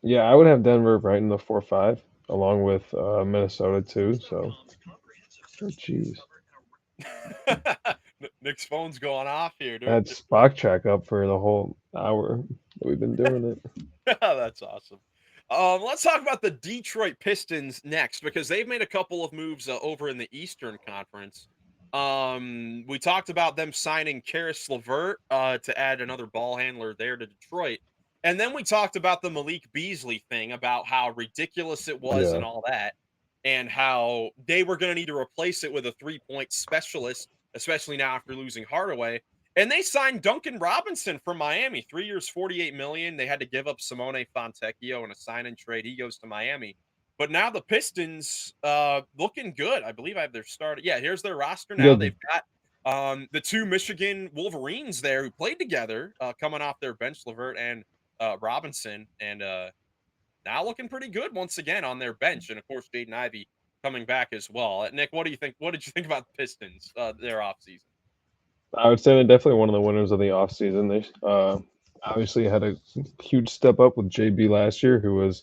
Yeah, I would have Denver right in the 4-5, along with Minnesota too. So, oh, jeez, Nick's phone's going off here, I dude. had Spock check up for the whole hour that we've been doing it. That's awesome. Let's talk about the Detroit Pistons next because they've made a couple of moves over in the Eastern Conference. We talked about them signing Karis LeVert to add another ball handler there to Detroit. And then we talked about the Malik Beasley thing, about how ridiculous it was Yeah. and all that, and how they were going to need to replace it with a 3-point specialist, especially now after losing Hardaway. And they signed Duncan Robinson from Miami, 3 years, 48 million. They had to give up Simone Fontecchio in a sign and trade. He goes to Miami. But now the Pistons looking good. I believe I have their start. Yeah, here's their roster now. Yeah. They've got the two Michigan Wolverines there who played together, coming off their bench, LeVert and Robinson, and now looking pretty good once again on their bench. And of course, Jaden Ivey coming back as well. Nick, what do you think? What did you think about the Pistons, their offseason? I would say they're definitely one of the winners of the offseason. They obviously had a huge step up with JB last year, who was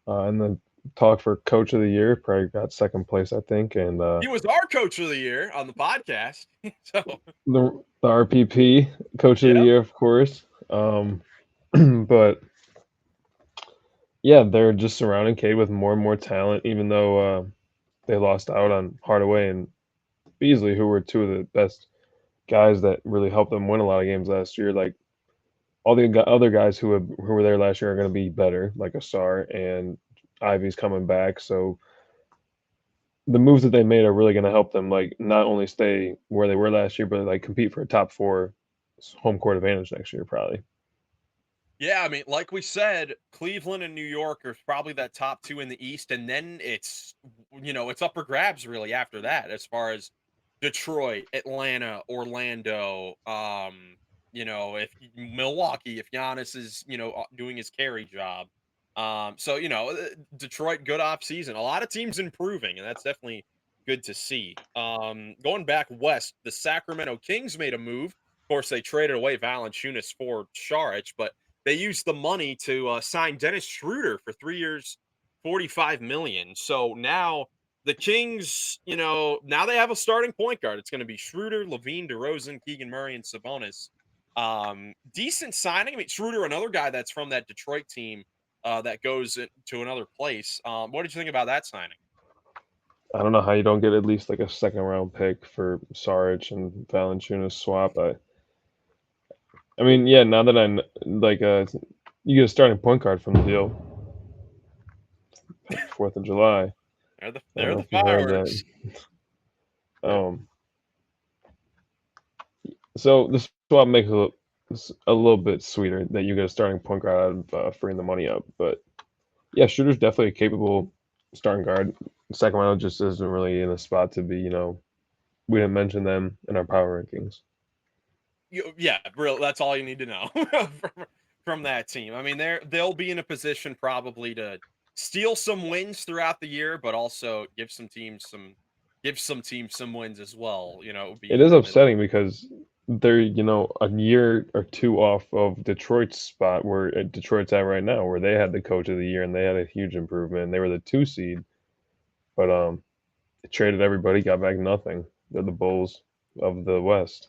in the talk for coach of the year. Probably got second place, I think. And He was our coach of the year on the podcast. So, the RPP coach of the yeah. year, of course. But yeah, they're just surrounding Cade with more and more talent, even though they lost out on Hardaway and Beasley, who were two of the best guys that really helped them win a lot of games last year. Like all the other guys who were there last year are going to be better, like Asar and Ivy's coming back. So the moves that they made are really going to help them, like not only stay where they were last year, but like compete for a top 4 home court advantage next year, probably. Yeah, I mean, like we said, Cleveland and New York are probably that top 2 in the East, and then it's up for grabs really after that, as far as Detroit, Atlanta, Orlando, if Milwaukee, if Giannis is, doing his carry job. Detroit, good off season. A lot of teams improving, and that's definitely good to see. Going back west, the Sacramento Kings made a move. Of course, they traded away Valanciunas for Saric, but they used the money to sign Dennis Schroeder for 3 years, 45 million. So now the Kings, now they have a starting point guard. It's going to be Schroeder, Levine, DeRozan, Keegan Murray, and Sabonis. Decent signing. I mean, Schroeder, another guy that's from that Detroit team that goes to another place. What did you think about that signing? I don't know how you don't get at least like a second round pick for Saric and Valanciunas swap. I mean, yeah. Now that like, you get a starting point guard from the deal. 4th of July. They're the, I don't they're know the if you heard that. fireworks. Yeah. So this swap makes it a little bit sweeter that you get a starting point guard out of freeing the money up. But yeah, Shooter's definitely a capable starting guard. Sacramento just isn't really in a spot to be. We didn't mention them in our power rankings. Yeah, real. That's all you need to know from that team. I mean, they'll be in a position probably to steal some wins throughout the year, but also give some teams some wins as well. It would be It in is that middle. upsetting because they're a year or two off of Detroit's spot where Detroit's at right now, where they had the coach of the year and they had a huge improvement. They were the 2 seed, but they traded everybody, got back nothing. They're the Bulls of the West.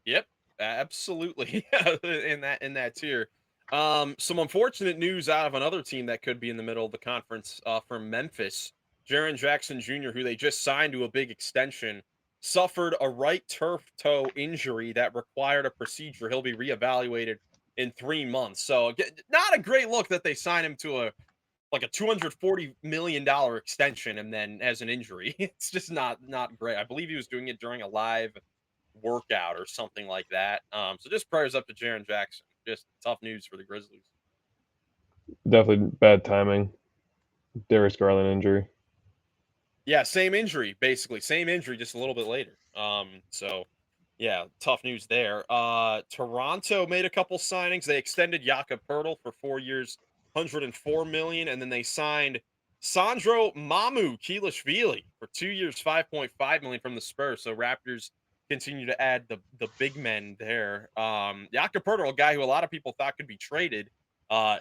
Yep, absolutely. In that tier. Some unfortunate news out of another team that could be in the middle of the conference from Memphis. Jaren Jackson Jr., who they just signed to a big extension, suffered a right turf toe injury that required a procedure. He'll be reevaluated in 3 months. So not a great look that they signed him to a $240 million extension and then as an injury. It's just not great. I believe he was doing it during a live workout or something like that. So just prayers up to Jaren Jackson. Just tough news for the Grizzlies. Definitely bad timing. Darius Garland injury. Yeah, same injury, basically. Same injury, just a little bit later. So yeah, tough news there. Toronto made a couple signings. They extended Jakob Pertl for 4 years, 104 million, and then they signed Sandro Mamu Kilishvili for 2 years, 5.5 million from the Spurs. So Raptors continue to add the big men there. Jakob Pertl, a guy who a lot of people thought could be traded,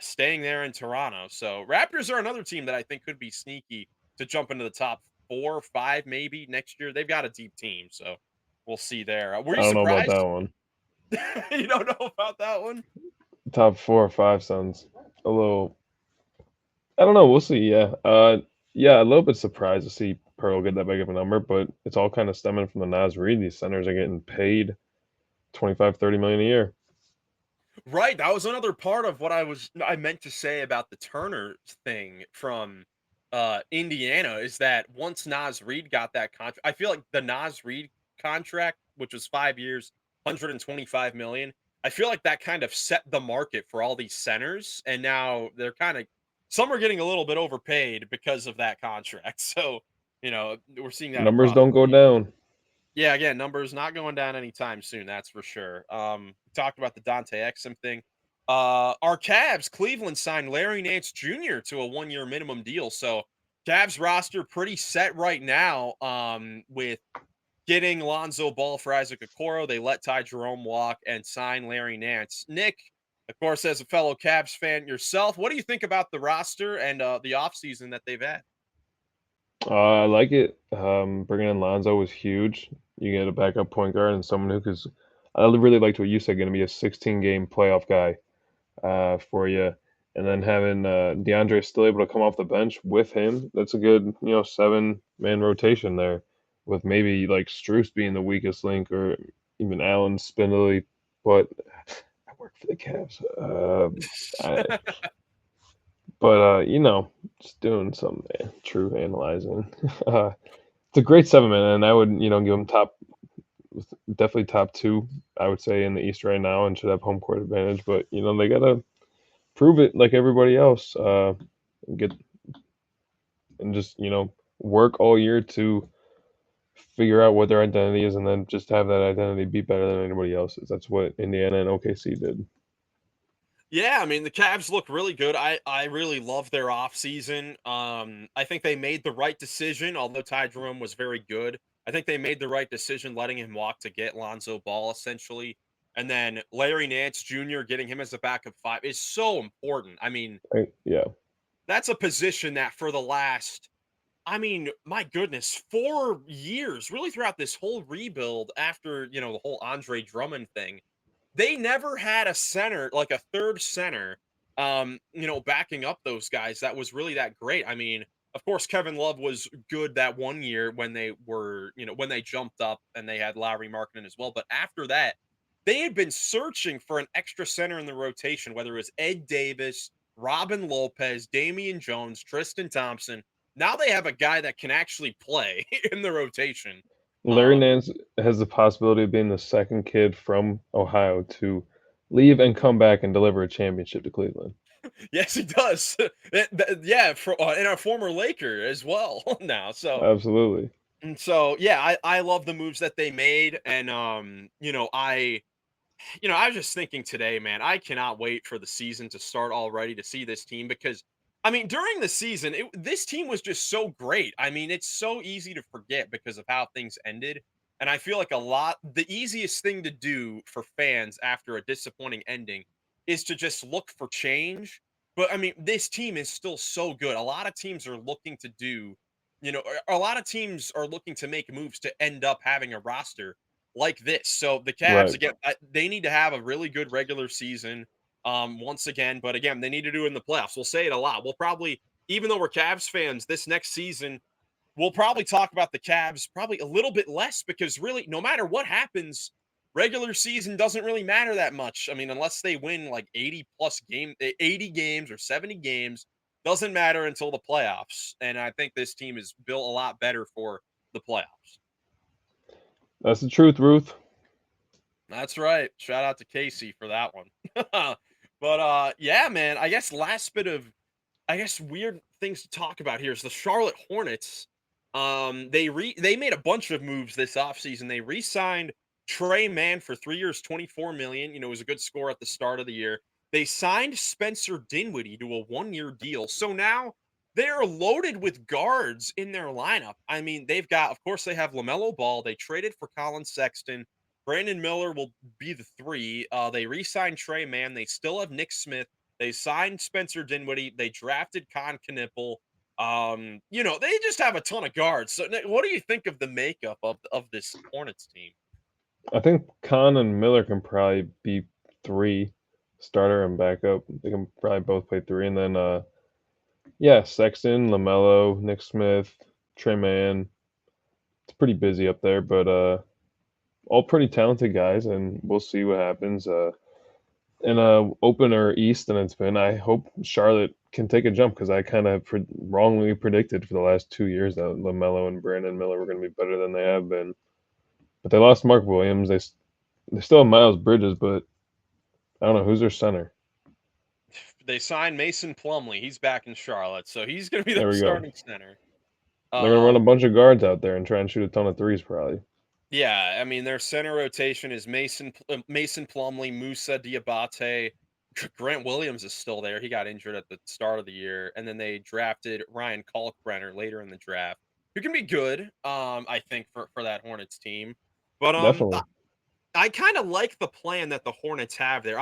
staying there in Toronto. So Raptors are another team that I think could be sneaky to jump into the top 4 or 5 maybe next year. They've got a deep team, so we'll see there. Were I you don't know about surprised? that one. You don't know about that one? Top 4 or 5 sounds a little. I don't know. We'll see. Yeah. Yeah. A little bit surprised to see PERTL get that big of a number, but it's all kind of stemming from the Nas Reed. These centers are getting paid 25, 30 million a year. Right, that was another part of what I meant to say about the Turner thing from Indiana is that once Nas Reed got that contract, I feel like the Nas Reed contract, which was 5 years, 125 million, I feel like that kind of set the market for all these centers, and now they're kind of some are getting a little bit overpaid because of that contract. So, we're seeing that Numbers across don't go the league. down. Yeah, again, numbers not going down anytime soon, that's for sure. We talked about the Dante Exum thing. Our Cavs, Cleveland signed Larry Nance Jr. to a 1-year minimum deal. So Cavs roster pretty set right now. With getting Lonzo Ball for Isaac Okoro, they let Ty Jerome walk and sign Larry Nance. Nick, of course, as a fellow Cavs fan yourself, what do you think about the roster and the offseason that they've had? I like it. Bringing in Lonzo was huge. You get a backup point guard and someone who because I really liked what you said, going to be a 16-game playoff guy for you. And then having DeAndre still able to come off the bench with him, that's a good, 7-man rotation there, with maybe like Strus being the weakest link or even Allen Spindly. But I work for the Cavs. I, but just doing some true analyzing. It's a great 7-man, and I would, give him definitely top 2, I would say, in the East right now, and should have home court advantage. But they gotta prove it like everybody else. Get and just work all year to figure out what their identity is, and then just have that identity be better than anybody else's. That's what Indiana and OKC did. Yeah, I mean, the Cavs look really good. I really love their offseason. I think they made the right decision, although Ty Jerome was very good. I think they made the right decision letting him walk to get Lonzo Ball essentially. And then Larry Nance Jr. getting him as a backup 5 is so important. I mean, Yeah, that's a position that for the last my goodness, 4 years, really throughout this whole rebuild after, the whole Andre Drummond thing, they never had a center, like a third center, backing up those guys that was really that great. I mean, of course, Kevin Love was good that 1 year when they were, when they jumped up and they had Lowry Markkinen as well. But after that, they had been searching for an extra center in the rotation, whether it was Ed Davis, Robin Lopez, Damian Jones, Tristan Thompson. Now they have a guy that can actually play in the rotation. Larry Um, Nance has the possibility of being the second kid from Ohio to leave and come back and deliver a championship to Cleveland. Yes, he does. Yeah, and a former Laker as well now. So, Absolutely. yeah, I love the moves that they made, and I was just thinking today, man, I cannot wait for the season to start already to see this team because, during the season, this team was just so great. I mean, it's so easy to forget because of how things ended. And I feel like the easiest thing to do for fans after a disappointing ending is to just look for change. But this team is still so good. A lot of teams are looking to do, a lot of teams are looking to make moves to end up having a roster like this. So the Cavs Right. again, they need to have a really good regular season once again, but again, they need to do it in the playoffs. We'll say it a lot. We'll probably even though we're Cavs fans this next season, we'll probably talk about the Cavs probably a little bit less because really no matter what happens, regular season doesn't really matter that much. Unless they win like 80 plus 80 games or 70 games, doesn't matter until the playoffs. And I think this team is built a lot better for the playoffs. That's the truth, Ruth. That's right. Shout out to Casey for that one. But yeah, man, I guess last bit of weird things to talk about here is the Charlotte Hornets. They made a bunch of moves this offseason. They re-signed Trey Mann for 3 years, 24 million. It was a good score at the start of the year. They signed Spencer Dinwiddie to a 1-year deal. So now they're loaded with guards in their lineup. They've got, of course, they have LaMelo Ball. They traded for Colin Sexton. Brandon Miller will be the 3. They re-signed Trey Mann. They still have Nick Smith. They signed Spencer Dinwiddie. They drafted Con Knipple. They just have a ton of guards. So, Nick, what do you think of the makeup of this Hornets team? I think Khan and Miller can probably be 3 starter and backup. They can probably both play 3, and then yeah, Sexton, Lamelo, Nick Smith, Trey Mann. pretty busy up there, but all pretty talented guys, and we'll see what happens. In a opener East than it's been, I hope Charlotte can take a jump because I kind of wrongly predicted for the last 2 years that LaMelo and Brandon Miller were going to be better than they have been. But they lost Mark Williams. They still have Miles Bridges, but I don't know who's their center. They signed Mason Plumlee. He's back in Charlotte, so he's going to be There their we go. starting center. They're going to run a bunch of guards out there and try and shoot a ton of threes, probably. Yeah, I mean their center rotation is Mason Plumlee, Musa Diabate, Grant Williams is still there. He got injured at the start of the year, and then they drafted Ryan Kalkbrenner later in the draft, who can be good. I think for that Hornets team, but Definitely. I kind of like the plan that the Hornets have there.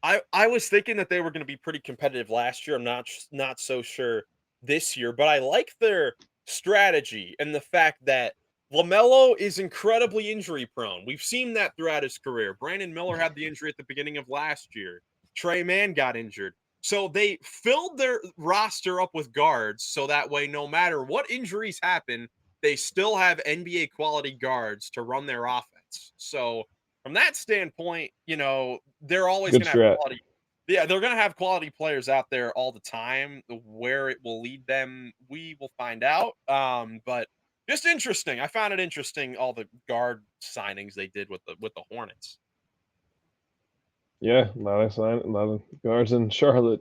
I was thinking that they were going to be pretty competitive last year. I'm not so sure this year, but I like their strategy and the fact that LaMelo is incredibly injury prone. We've seen that throughout his career. Brandon Miller had the injury at the beginning of last year. Trey Mann got injured. So they filled their roster up with guards so that way no matter what injuries happen, they still have NBA quality guards to run their offense. So from that standpoint, they're always Good going to have strat. quality. Yeah, they're going to have quality players out there all the time. Where it will lead them, we will find out. But just interesting. I found it interesting all the guard signings they did with the Hornets. Yeah, a lot of guards in Charlotte.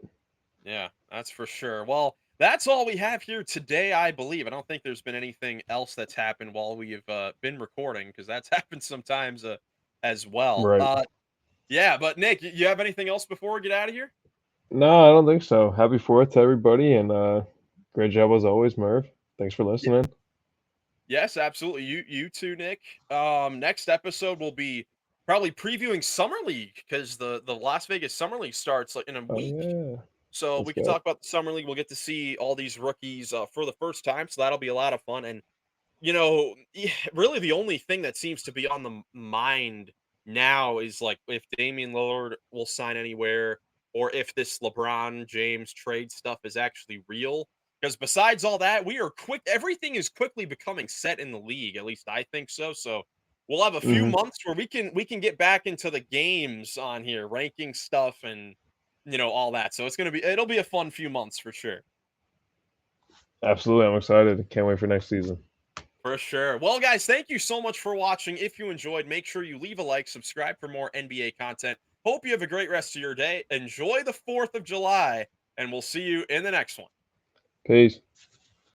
Yeah, that's for sure. Well, that's all we have here today, I believe. I don't think there's been anything else that's happened while we've been recording because that's happened sometimes as well. Right. Yeah, but Nick, you have anything else before we get out of here? No, I don't think so. Happy 4th to everybody, and great job as always, Merv. Thanks for listening. Yes, absolutely. You too, Nick. Next episode will be probably previewing Summer League because the Las Vegas Summer League starts like in a Oh week. yeah, So let's we can go. talk about the Summer League. We'll get to see all these rookies for the first time. So that'll be a lot of fun. And really the only thing that seems to be on the mind now is like if Damian Lillard will sign anywhere or if this LeBron James trade stuff is actually real. Because besides all that, everything is quickly becoming set in the league. At least I think so. So we'll have a few Hmm. months where we can get back into the games on here, ranking stuff and all that. So it'll be a fun few months for sure. Absolutely, I'm excited. Can't wait for next season. For sure. Well, guys, thank you so much for watching. If you enjoyed, make sure you leave a like, subscribe for more NBA content. Hope you have a great rest of your day. Enjoy the 4th of July, and we'll see you in the next one. Peace.